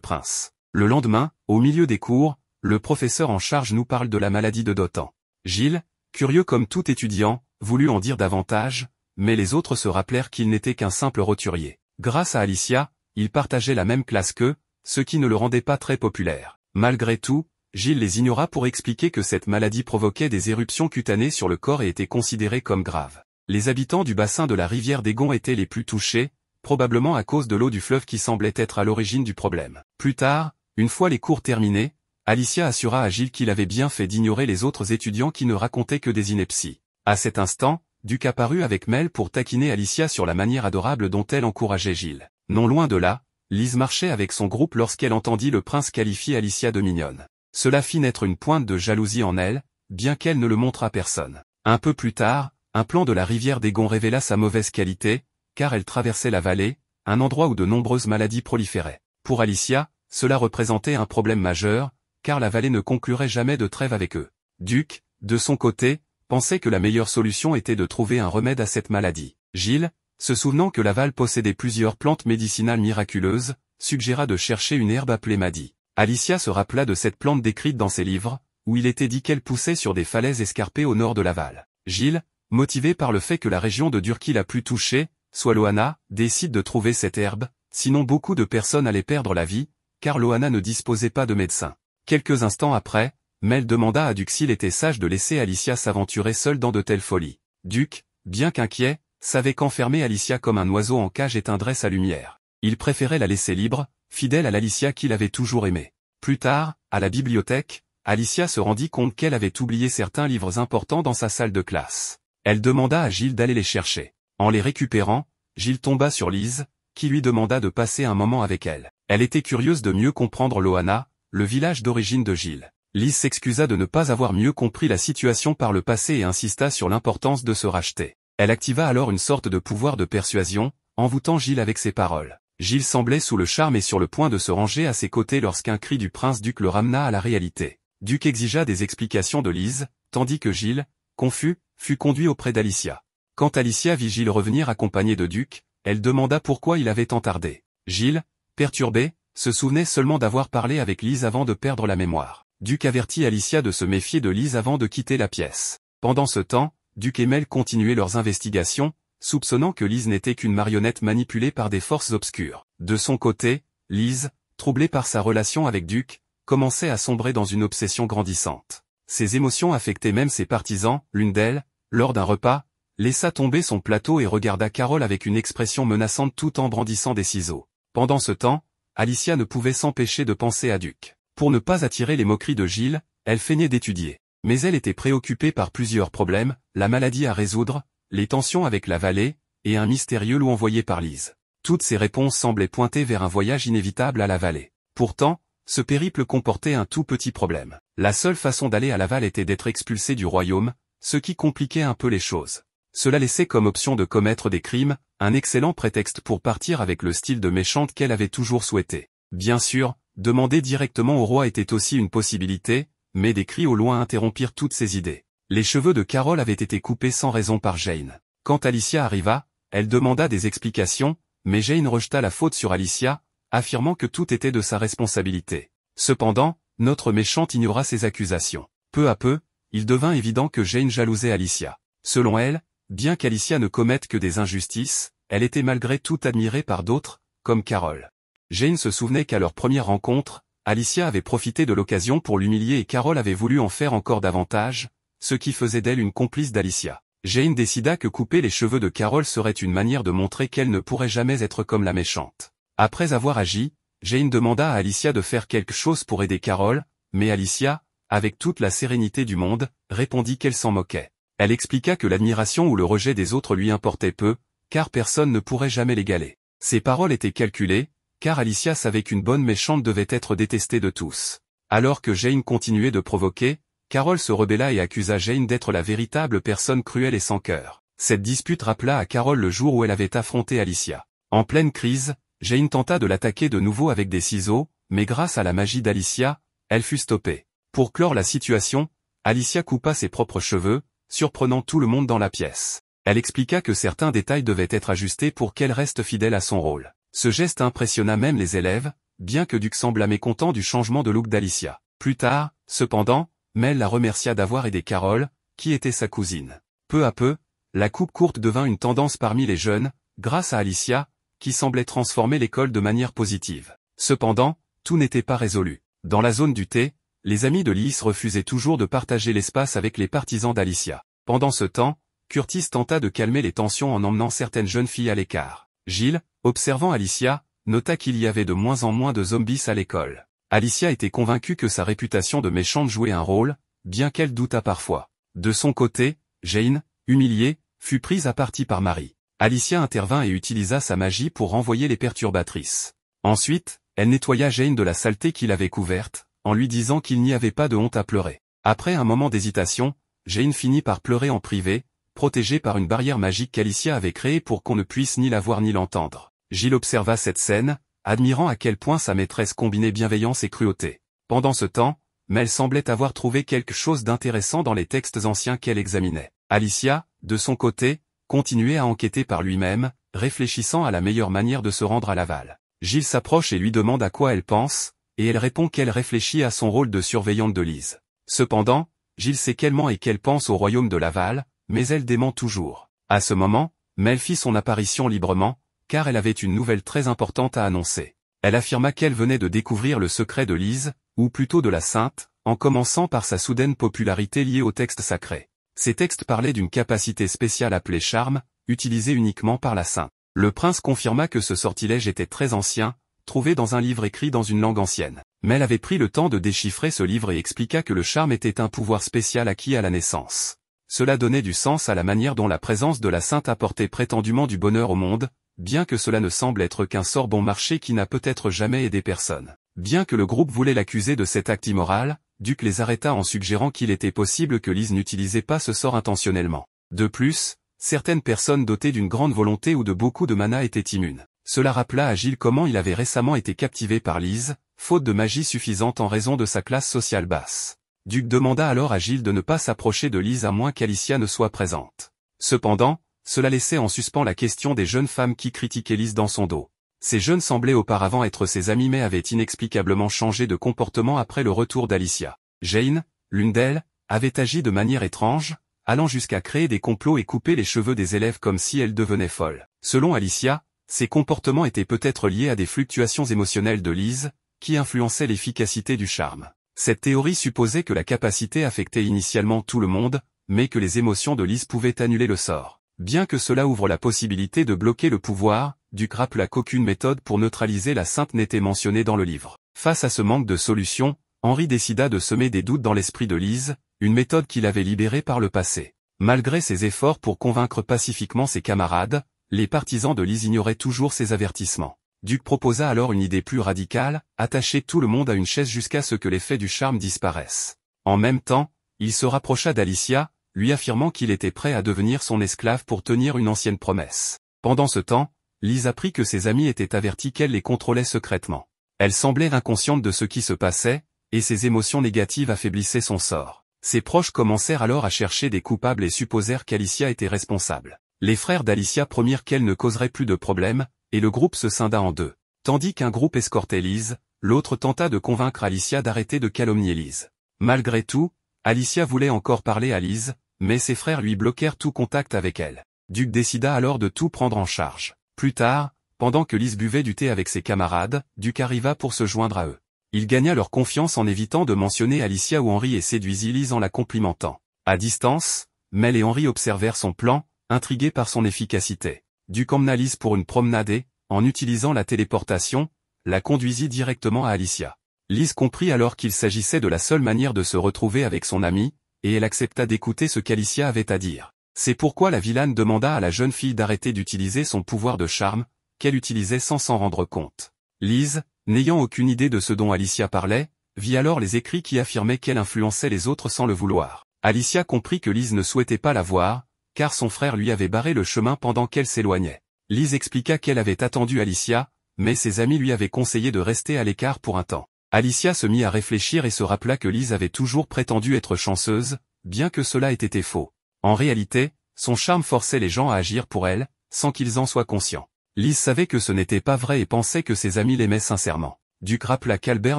prince. Le lendemain, au milieu des cours, le professeur en charge nous parle de la maladie de Dotan. Gilles, curieux comme tout étudiant, voulut en dire davantage, mais les autres se rappelèrent qu'il n'était qu'un simple roturier. Grâce à Alicia, il partageait la même classe qu'eux, ce qui ne le rendait pas très populaire. Malgré tout, Gilles les ignora pour expliquer que cette maladie provoquait des éruptions cutanées sur le corps et était considérée comme grave. Les habitants du bassin de la rivière d'Egon étaient les plus touchés, probablement à cause de l'eau du fleuve qui semblait être à l'origine du problème. Plus tard, une fois les cours terminés, Alicia assura à Gilles qu'il avait bien fait d'ignorer les autres étudiants qui ne racontaient que des inepties. À cet instant, Duke apparut avec Mel pour taquiner Alicia sur la manière adorable dont elle encourageait Gilles. Non loin de là, Liz marchait avec son groupe lorsqu'elle entendit le prince qualifier Alicia de mignonne. Cela fit naître une pointe de jalousie en elle, bien qu'elle ne le montrât à personne. Un peu plus tard, un plan de la rivière d'Egon révéla sa mauvaise qualité, car elle traversait la vallée, un endroit où de nombreuses maladies proliféraient. Pour Alicia, cela représentait un problème majeur, car la vallée ne conclurait jamais de trêve avec eux. Duke, de son côté, pensait que la meilleure solution était de trouver un remède à cette maladie. Gilles, se souvenant que Laval possédait plusieurs plantes médicinales miraculeuses, suggéra de chercher une herbe appelée Madi. Alicia se rappela de cette plante décrite dans ses livres, où il était dit qu'elle poussait sur des falaises escarpées au nord de Laval. Gilles, motivé par le fait que la région de Durki la plus touchée, soit Loana, décide de trouver cette herbe, sinon beaucoup de personnes allaient perdre la vie, car Loana ne disposait pas de médecin. Quelques instants après, Mel demanda à Duke s'il était sage de laisser Alicia s'aventurer seule dans de telles folies. Duke, bien qu'inquiet, savait qu'enfermer Alicia comme un oiseau en cage éteindrait sa lumière. Il préférait la laisser libre, fidèle à l'Alicia qu'il avait toujours aimée. Plus tard, à la bibliothèque, Alicia se rendit compte qu'elle avait oublié certains livres importants dans sa salle de classe. Elle demanda à Gilles d'aller les chercher. En les récupérant, Gilles tomba sur Liz, qui lui demanda de passer un moment avec elle. Elle était curieuse de mieux comprendre Loana, le village d'origine de Gilles. Liz s'excusa de ne pas avoir mieux compris la situation par le passé et insista sur l'importance de se racheter. Elle activa alors une sorte de pouvoir de persuasion, envoûtant Gilles avec ses paroles. Gilles semblait sous le charme et sur le point de se ranger à ses côtés lorsqu'un cri du prince-duc le ramena à la réalité. Duc exigea des explications de Lise, tandis que Gilles, confus, fut conduit auprès d'Alicia. Quand Alicia vit Gilles revenir accompagné de Duc, elle demanda pourquoi il avait tant tardé. Gilles, perturbé, se souvenait seulement d'avoir parlé avec Lise avant de perdre la mémoire. Duc avertit Alicia de se méfier de Lise avant de quitter la pièce. Pendant ce temps, Duc et Mel continuaient leurs investigations, soupçonnant que Lise n'était qu'une marionnette manipulée par des forces obscures. De son côté, Lise, troublée par sa relation avec Duc, commençait à sombrer dans une obsession grandissante. Ses émotions affectaient même ses partisans. L'une d'elles, lors d'un repas, laissa tomber son plateau et regarda Carole avec une expression menaçante tout en brandissant des ciseaux. Pendant ce temps, Alicia ne pouvait s'empêcher de penser à Duc. Pour ne pas attirer les moqueries de Gilles, elle feignait d'étudier. Mais elle était préoccupée par plusieurs problèmes, la maladie à résoudre, les tensions avec la vallée, et un mystérieux loup envoyé par Lise. Toutes ces réponses semblaient pointer vers un voyage inévitable à la vallée. Pourtant, ce périple comportait un tout petit problème. La seule façon d'aller à Laval était d'être expulsé du royaume, ce qui compliquait un peu les choses. Cela laissait comme option de commettre des crimes, un excellent prétexte pour partir avec le style de méchante qu'elle avait toujours souhaité. Bien sûr, demander directement au roi était aussi une possibilité, mais des cris au loin interrompirent toutes ses idées. Les cheveux de Carole avaient été coupés sans raison par Jane. Quand Alicia arriva, elle demanda des explications, mais Jane rejeta la faute sur Alicia, affirmant que tout était de sa responsabilité. Cependant, notre méchante ignora ces accusations. Peu à peu, il devint évident que Jane jalousait Alicia. Selon elle, bien qu'Alicia ne commette que des injustices, elle était malgré tout admirée par d'autres, comme Carole. Jane se souvenait qu'à leur première rencontre, Alicia avait profité de l'occasion pour l'humilier et Carole avait voulu en faire encore davantage, ce qui faisait d'elle une complice d'Alicia. Jane décida que couper les cheveux de Carole serait une manière de montrer qu'elle ne pourrait jamais être comme la méchante. Après avoir agi, Jane demanda à Alicia de faire quelque chose pour aider Carole, mais Alicia, avec toute la sérénité du monde, répondit qu'elle s'en moquait. Elle expliqua que l'admiration ou le rejet des autres lui importait peu, car personne ne pourrait jamais l'égaler. Ses paroles étaient calculées, car Alicia savait qu'une bonne méchante devait être détestée de tous. Alors que Jane continuait de provoquer, Carole se rebella et accusa Jane d'être la véritable personne cruelle et sans cœur. Cette dispute rappela à Carole le jour où elle avait affronté Alicia. En pleine crise, Jane tenta de l'attaquer de nouveau avec des ciseaux, mais grâce à la magie d'Alicia, elle fut stoppée. Pour clore la situation, Alicia coupa ses propres cheveux, surprenant tout le monde dans la pièce. Elle expliqua que certains détails devaient être ajustés pour qu'elle reste fidèle à son rôle. Ce geste impressionna même les élèves, bien que Duc sembla mécontent du changement de look d'Alicia. Plus tard, cependant, Mel la remercia d'avoir aidé Carole, qui était sa cousine. Peu à peu, la coupe courte devint une tendance parmi les jeunes, grâce à Alicia, qui semblait transformer l'école de manière positive. Cependant, tout n'était pas résolu. Dans la zone du thé, les amis de Lise refusaient toujours de partager l'espace avec les partisans d'Alicia. Pendant ce temps, Curtis tenta de calmer les tensions en emmenant certaines jeunes filles à l'écart. Gilles, observant Alicia, nota qu'il y avait de moins en moins de zombies à l'école. Alicia était convaincue que sa réputation de méchante jouait un rôle, bien qu'elle doutât parfois. De son côté, Jane, humiliée, fut prise à partie par Marie. Alicia intervint et utilisa sa magie pour renvoyer les perturbatrices. Ensuite, elle nettoya Jane de la saleté qui l'avait couverte, en lui disant qu'il n'y avait pas de honte à pleurer. Après un moment d'hésitation, Jane finit par pleurer en privé, protégée par une barrière magique qu'Alicia avait créée pour qu'on ne puisse ni la voir ni l'entendre. Gilles observa cette scène, admirant à quel point sa maîtresse combinait bienveillance et cruauté. Pendant ce temps, Mel semblait avoir trouvé quelque chose d'intéressant dans les textes anciens qu'elle examinait. Alicia, de son côté, continuait à enquêter par lui-même, réfléchissant à la meilleure manière de se rendre à Laval. Gilles s'approche et lui demande à quoi elle pense, et elle répond qu'elle réfléchit à son rôle de surveillante de Lise. Cependant, Gilles sait qu'elle ment et qu'elle pense au royaume de Laval, mais elle dément toujours. À ce moment, Mel fit son apparition librement, car elle avait une nouvelle très importante à annoncer. Elle affirma qu'elle venait de découvrir le secret de Lise, ou plutôt de la sainte, en commençant par sa soudaine popularité liée aux textes sacrés. Ces textes parlaient d'une capacité spéciale appelée charme, utilisée uniquement par la sainte. Le prince confirma que ce sortilège était très ancien, trouvé dans un livre écrit dans une langue ancienne. Mel avait pris le temps de déchiffrer ce livre et expliqua que le charme était un pouvoir spécial acquis à la naissance. Cela donnait du sens à la manière dont la présence de la sainte apportait prétendument du bonheur au monde, bien que cela ne semble être qu'un sort bon marché qui n'a peut-être jamais aidé personne. Bien que le groupe voulait l'accuser de cet acte immoral, Duc les arrêta en suggérant qu'il était possible que Lise n'utilisait pas ce sort intentionnellement. De plus, certaines personnes dotées d'une grande volonté ou de beaucoup de mana étaient immunes. Cela rappela à Gilles comment il avait récemment été captivé par Lise, faute de magie suffisante en raison de sa classe sociale basse. Duc demanda alors à Gilles de ne pas s'approcher de Lise à moins qu'Alicia ne soit présente. Cependant, cela laissait en suspens la question des jeunes femmes qui critiquaient Lise dans son dos. Ces jeunes semblaient auparavant être ses amies mais avaient inexplicablement changé de comportement après le retour d'Alicia. Jane, l'une d'elles, avait agi de manière étrange, allant jusqu'à créer des complots et couper les cheveux des élèves comme si elle devenait folle. Selon Alicia, ces comportements étaient peut-être liés à des fluctuations émotionnelles de Lise, qui influençaient l'efficacité du charme. Cette théorie supposait que la capacité affectait initialement tout le monde, mais que les émotions de Lise pouvaient annuler le sort. Bien que cela ouvre la possibilité de bloquer le pouvoir, Duc rappela qu'aucune méthode pour neutraliser la sainte n'était mentionnée dans le livre. Face à ce manque de solution, Henri décida de semer des doutes dans l'esprit de Lise, une méthode qu'il avait libérée par le passé. Malgré ses efforts pour convaincre pacifiquement ses camarades, les partisans de Lise ignoraient toujours ses avertissements. Duc proposa alors une idée plus radicale, attacher tout le monde à une chaise jusqu'à ce que l'effet du charme disparaisse. En même temps, il se rapprocha d'Alicia, lui affirmant qu'il était prêt à devenir son esclave pour tenir une ancienne promesse. Pendant ce temps, Lise apprit que ses amis étaient avertis qu'elle les contrôlait secrètement. Elle semblait inconsciente de ce qui se passait, et ses émotions négatives affaiblissaient son sort. Ses proches commencèrent alors à chercher des coupables et supposèrent qu'Alicia était responsable. Les frères d'Alicia promirent qu'elle ne causerait plus de problèmes, et le groupe se scinda en deux. Tandis qu'un groupe escortait Lise, l'autre tenta de convaincre Alicia d'arrêter de calomnier Lise. Malgré tout, Alicia voulait encore parler à Lise, mais ses frères lui bloquèrent tout contact avec elle. Duc décida alors de tout prendre en charge. Plus tard, pendant que Lise buvait du thé avec ses camarades, Duc arriva pour se joindre à eux. Il gagna leur confiance en évitant de mentionner Alicia ou Henri et séduisit Lise en la complimentant. À distance, Mel et Henri observèrent son plan, intrigués par son efficacité. Duc emmena Lise pour une promenade et, en utilisant la téléportation, la conduisit directement à Alicia. Lise comprit alors qu'il s'agissait de la seule manière de se retrouver avec son amie, et elle accepta d'écouter ce qu'Alicia avait à dire. C'est pourquoi la vilaine demanda à la jeune fille d'arrêter d'utiliser son pouvoir de charme, qu'elle utilisait sans s'en rendre compte. Lise, n'ayant aucune idée de ce dont Alicia parlait, vit alors les écrits qui affirmaient qu'elle influençait les autres sans le vouloir. Alicia comprit que Lise ne souhaitait pas la voir, car son frère lui avait barré le chemin pendant qu'elle s'éloignait. Lise expliqua qu'elle avait attendu Alicia, mais ses amis lui avaient conseillé de rester à l'écart pour un temps. Alicia se mit à réfléchir et se rappela que Lise avait toujours prétendu être chanceuse, bien que cela ait été faux. En réalité, son charme forçait les gens à agir pour elle, sans qu'ils en soient conscients. Lise savait que ce n'était pas vrai et pensait que ses amis l'aimaient sincèrement. Duc rappela qu'Albert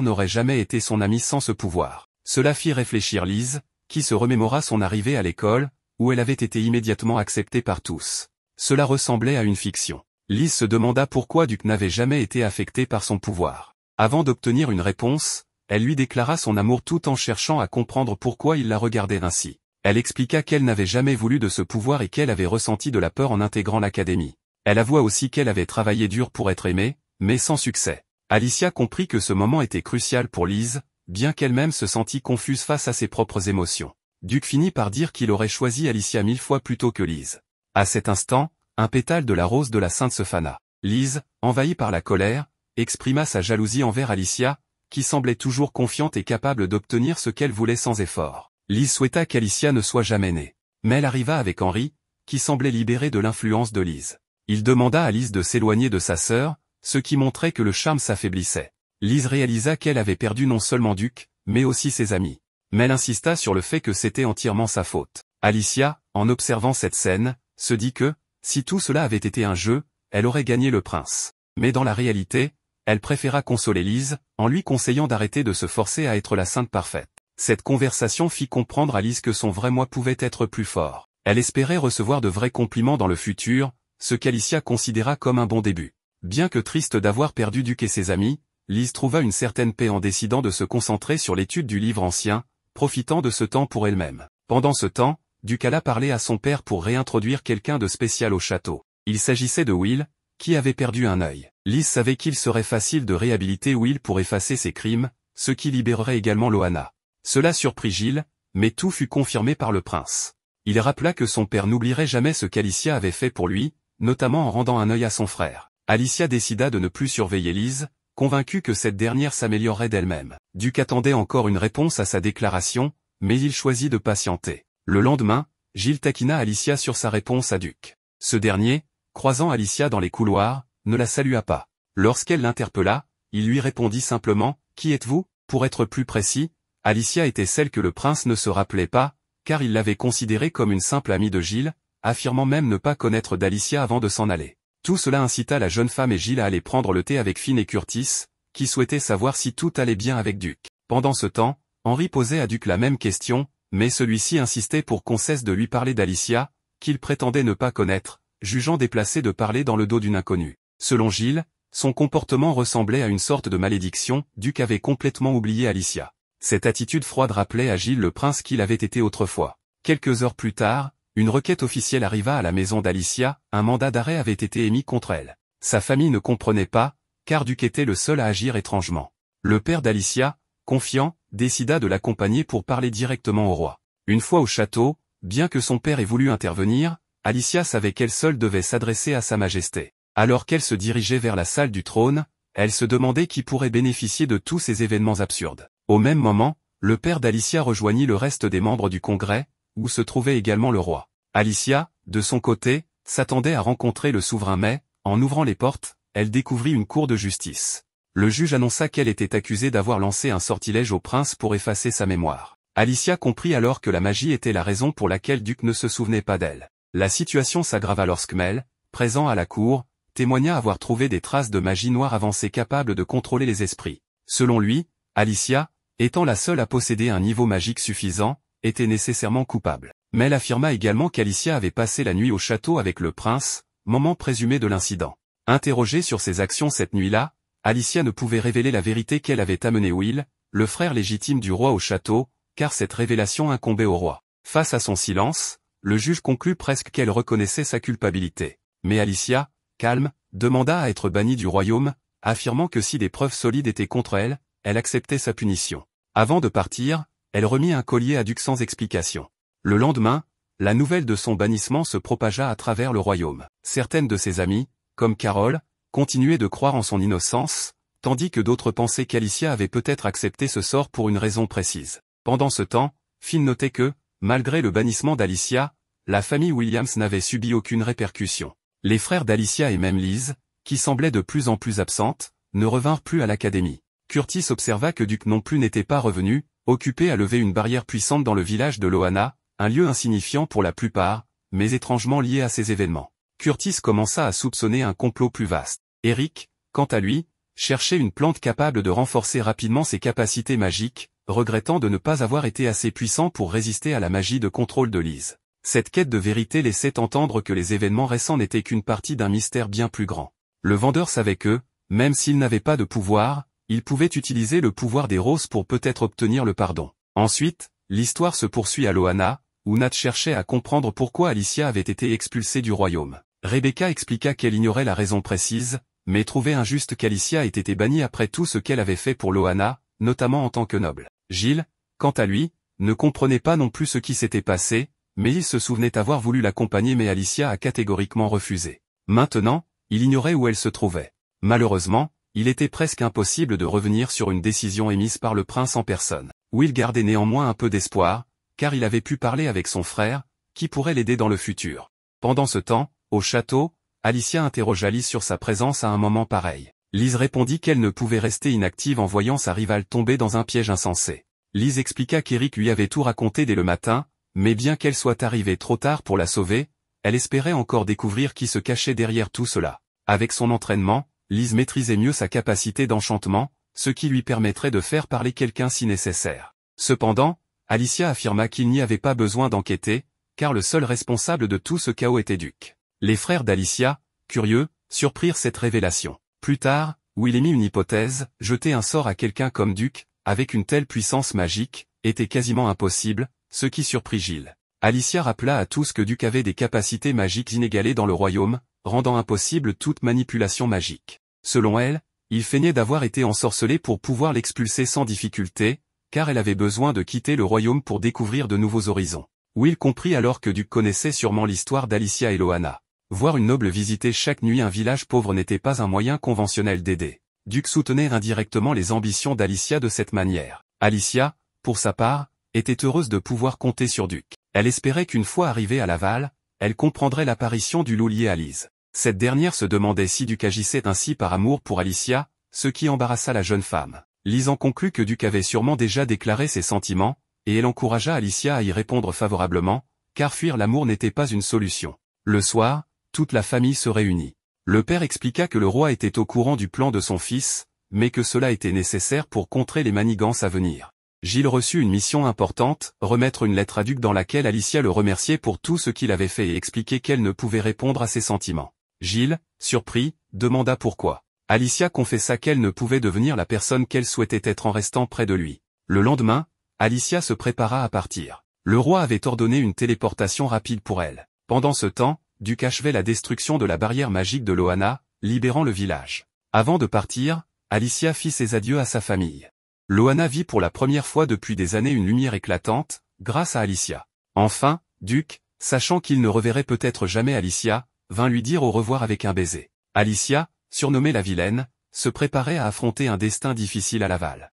n'aurait jamais été son ami sans ce pouvoir. Cela fit réfléchir Lise, qui se remémora son arrivée à l'école, où elle avait été immédiatement acceptée par tous. Cela ressemblait à une fiction. Lise se demanda pourquoi Duc n'avait jamais été affecté par son pouvoir. Avant d'obtenir une réponse, elle lui déclara son amour tout en cherchant à comprendre pourquoi il la regardait ainsi. Elle expliqua qu'elle n'avait jamais voulu de ce pouvoir et qu'elle avait ressenti de la peur en intégrant l'académie. Elle avoua aussi qu'elle avait travaillé dur pour être aimée, mais sans succès. Alicia comprit que ce moment était crucial pour Lise, bien qu'elle-même se sentît confuse face à ses propres émotions. Duc finit par dire qu'il aurait choisi Alicia 1000 fois plutôt que Lise. À cet instant, un pétale de la rose de la Sainte se fana. Lise, envahie par la colère, exprima sa jalousie envers Alicia, qui semblait toujours confiante et capable d'obtenir ce qu'elle voulait sans effort. Lise souhaita qu'Alicia ne soit jamais née. Mais elle arriva avec Henri, qui semblait libéré de l'influence de Lise. Il demanda à Lise de s'éloigner de sa sœur, ce qui montrait que le charme s'affaiblissait. Lise réalisa qu'elle avait perdu non seulement Duc, mais aussi ses amis. Mais elle insista sur le fait que c'était entièrement sa faute. Alicia, en observant cette scène, se dit que, si tout cela avait été un jeu, elle aurait gagné le prince. Mais dans la réalité, elle préféra consoler Lise, en lui conseillant d'arrêter de se forcer à être la sainte parfaite. Cette conversation fit comprendre à Lise que son vrai moi pouvait être plus fort. Elle espérait recevoir de vrais compliments dans le futur, ce qu'Alicia considéra comme un bon début. Bien que triste d'avoir perdu Duc et ses amis, Lise trouva une certaine paix en décidant de se concentrer sur l'étude du livre ancien, profitant de ce temps pour elle-même. Pendant ce temps, Duc alla parler à son père pour réintroduire quelqu'un de spécial au château. Il s'agissait de Will, qui avait perdu un œil. Lise savait qu'il serait facile de réhabiliter Will pour effacer ses crimes, ce qui libérerait également Loana. Cela surprit Gilles, mais tout fut confirmé par le prince. Il rappela que son père n'oublierait jamais ce qu'Alicia avait fait pour lui, notamment en rendant un œil à son frère. Alicia décida de ne plus surveiller Lise, convaincue que cette dernière s'améliorerait d'elle-même. Duc attendait encore une réponse à sa déclaration, mais il choisit de patienter. Le lendemain, Gilles taquina Alicia sur sa réponse à Duc. Ce dernier, croisant Alicia dans les couloirs, ne la salua pas. Lorsqu'elle l'interpella, il lui répondit simplement « Qui êtes-vous » Pour être plus précis, Alicia était celle que le prince ne se rappelait pas, car il l'avait considérée comme une simple amie de Gilles, affirmant même ne pas connaître d'Alicia avant de s'en aller. Tout cela incita la jeune femme et Gilles à aller prendre le thé avec Finn et Curtis, qui souhaitaient savoir si tout allait bien avec Duc. Pendant ce temps, Henri posait à Duc la même question, mais celui-ci insistait pour qu'on cesse de lui parler d'Alicia, qu'il prétendait ne pas connaître, jugeant déplacé de parler dans le dos d'une inconnue. Selon Gilles, son comportement ressemblait à une sorte de malédiction, Duc avait complètement oublié Alicia. Cette attitude froide rappelait à Gilles le prince qu'il avait été autrefois. Quelques heures plus tard, une requête officielle arriva à la maison d'Alicia, un mandat d'arrêt avait été émis contre elle. Sa famille ne comprenait pas, car Duc était le seul à agir étrangement. Le père d'Alicia, confiant, décida de l'accompagner pour parler directement au roi. Une fois au château, bien que son père ait voulu intervenir, Alicia savait qu'elle seule devait s'adresser à sa majesté. Alors qu'elle se dirigeait vers la salle du trône, elle se demandait qui pourrait bénéficier de tous ces événements absurdes. Au même moment, le père d'Alicia rejoignit le reste des membres du congrès, où se trouvait également le roi. Alicia, de son côté, s'attendait à rencontrer le souverain mais, en ouvrant les portes, elle découvrit une cour de justice. Le juge annonça qu'elle était accusée d'avoir lancé un sortilège au prince pour effacer sa mémoire. Alicia comprit alors que la magie était la raison pour laquelle Duc ne se souvenait pas d'elle. La situation s'aggrava lorsqu'Mel, présent à la cour, témoigna avoir trouvé des traces de magie noire avancée capable de contrôler les esprits. Selon lui, Alicia, étant la seule à posséder un niveau magique suffisant, était nécessairement coupable. Mel affirma également qu'Alicia avait passé la nuit au château avec le prince, moment présumé de l'incident. Interrogée sur ses actions cette nuit-là, Alicia ne pouvait révéler la vérité qu'elle avait amené Will, le frère légitime du roi au château, car cette révélation incombait au roi. Face à son silence, le juge conclut presque qu'elle reconnaissait sa culpabilité. Mais Alicia, calme, demanda à être bannie du royaume, affirmant que si des preuves solides étaient contre elle, elle acceptait sa punition. Avant de partir, elle remit un collier à Duc sans explication. Le lendemain, la nouvelle de son bannissement se propagea à travers le royaume. Certaines de ses amies, comme Carole, continuaient de croire en son innocence, tandis que d'autres pensaient qu'Alicia avait peut-être accepté ce sort pour une raison précise. Pendant ce temps, Finn notait que, malgré le bannissement d'Alicia, la famille Williams n'avait subi aucune répercussion. Les frères d'Alicia et même Liz, qui semblaient de plus en plus absentes, ne revinrent plus à l'académie. Curtis observa que Duc non plus n'était pas revenu, occupé à lever une barrière puissante dans le village de Loana, un lieu insignifiant pour la plupart, mais étrangement lié à ces événements. Curtis commença à soupçonner un complot plus vaste. Eric, quant à lui, cherchait une plante capable de renforcer rapidement ses capacités magiques, regrettant de ne pas avoir été assez puissant pour résister à la magie de contrôle de Liz. Cette quête de vérité laissait entendre que les événements récents n'étaient qu'une partie d'un mystère bien plus grand. Le vendeur savait que, même s'il n'avait pas de pouvoir, il pouvait utiliser le pouvoir des roses pour peut-être obtenir le pardon. Ensuite, l'histoire se poursuit à Loana, où Nat cherchait à comprendre pourquoi Alicia avait été expulsée du royaume. Rebecca expliqua qu'elle ignorait la raison précise, mais trouvait injuste qu'Alicia ait été bannie après tout ce qu'elle avait fait pour Loana, notamment en tant que noble. Gilles, quant à lui, ne comprenait pas non plus ce qui s'était passé, mais il se souvenait avoir voulu l'accompagner mais Alicia a catégoriquement refusé. Maintenant, il ignorait où elle se trouvait. Malheureusement, il était presque impossible de revenir sur une décision émise par le prince en personne. Will gardait néanmoins un peu d'espoir, car il avait pu parler avec son frère, qui pourrait l'aider dans le futur. Pendant ce temps, au château, Alicia interrogea Liz sur sa présence à un moment pareil. Liz répondit qu'elle ne pouvait rester inactive en voyant sa rivale tomber dans un piège insensé. Liz expliqua qu'Eric lui avait tout raconté dès le matin, mais bien qu'elle soit arrivée trop tard pour la sauver, elle espérait encore découvrir qui se cachait derrière tout cela. Avec son entraînement, Liz maîtrisait mieux sa capacité d'enchantement, ce qui lui permettrait de faire parler quelqu'un si nécessaire. Cependant, Alicia affirma qu'il n'y avait pas besoin d'enquêter, car le seul responsable de tout ce chaos était Duc. Les frères d'Alicia, curieux, surprirent cette révélation. Plus tard, Will émit une hypothèse, jeter un sort à quelqu'un comme Duc, avec une telle puissance magique, était quasiment impossible, ce qui surprit Gilles. Alicia rappela à tous que Duc avait des capacités magiques inégalées dans le royaume, rendant impossible toute manipulation magique. Selon elle, il feignait d'avoir été ensorcelé pour pouvoir l'expulser sans difficulté, car elle avait besoin de quitter le royaume pour découvrir de nouveaux horizons. Will comprit alors que Duc connaissait sûrement l'histoire d'Alicia et Loana. Voir une noble visiter chaque nuit un village pauvre n'était pas un moyen conventionnel d'aider. Duc soutenait indirectement les ambitions d'Alicia de cette manière. Alicia, pour sa part, était heureuse de pouvoir compter sur Duc. Elle espérait qu'une fois arrivée à Laval, elle comprendrait l'apparition du loup lié à Lise. Cette dernière se demandait si Duc agissait ainsi par amour pour Alicia, ce qui embarrassa la jeune femme. Lise en conclut que Duc avait sûrement déjà déclaré ses sentiments, et elle encouragea Alicia à y répondre favorablement, car fuir l'amour n'était pas une solution. Le soir, toute la famille se réunit. Le père expliqua que le roi était au courant du plan de son fils, mais que cela était nécessaire pour contrer les manigances à venir. Gilles reçut une mission importante, remettre une lettre à Duc dans laquelle Alicia le remerciait pour tout ce qu'il avait fait et expliquer qu'elle ne pouvait répondre à ses sentiments. Gilles, surpris, demanda pourquoi. Alicia confessa qu'elle ne pouvait devenir la personne qu'elle souhaitait être en restant près de lui. Le lendemain, Alicia se prépara à partir. Le roi avait ordonné une téléportation rapide pour elle. Pendant ce temps, Duc achevait la destruction de la barrière magique de Loana, libérant le village. Avant de partir, Alicia fit ses adieux à sa famille. Loana vit pour la première fois depuis des années une lumière éclatante, grâce à Alicia. Enfin, Duc, sachant qu'il ne reverrait peut-être jamais Alicia, vint lui dire au revoir avec un baiser. Alicia, surnommée la vilaine, se préparait à affronter un destin difficile à Laval.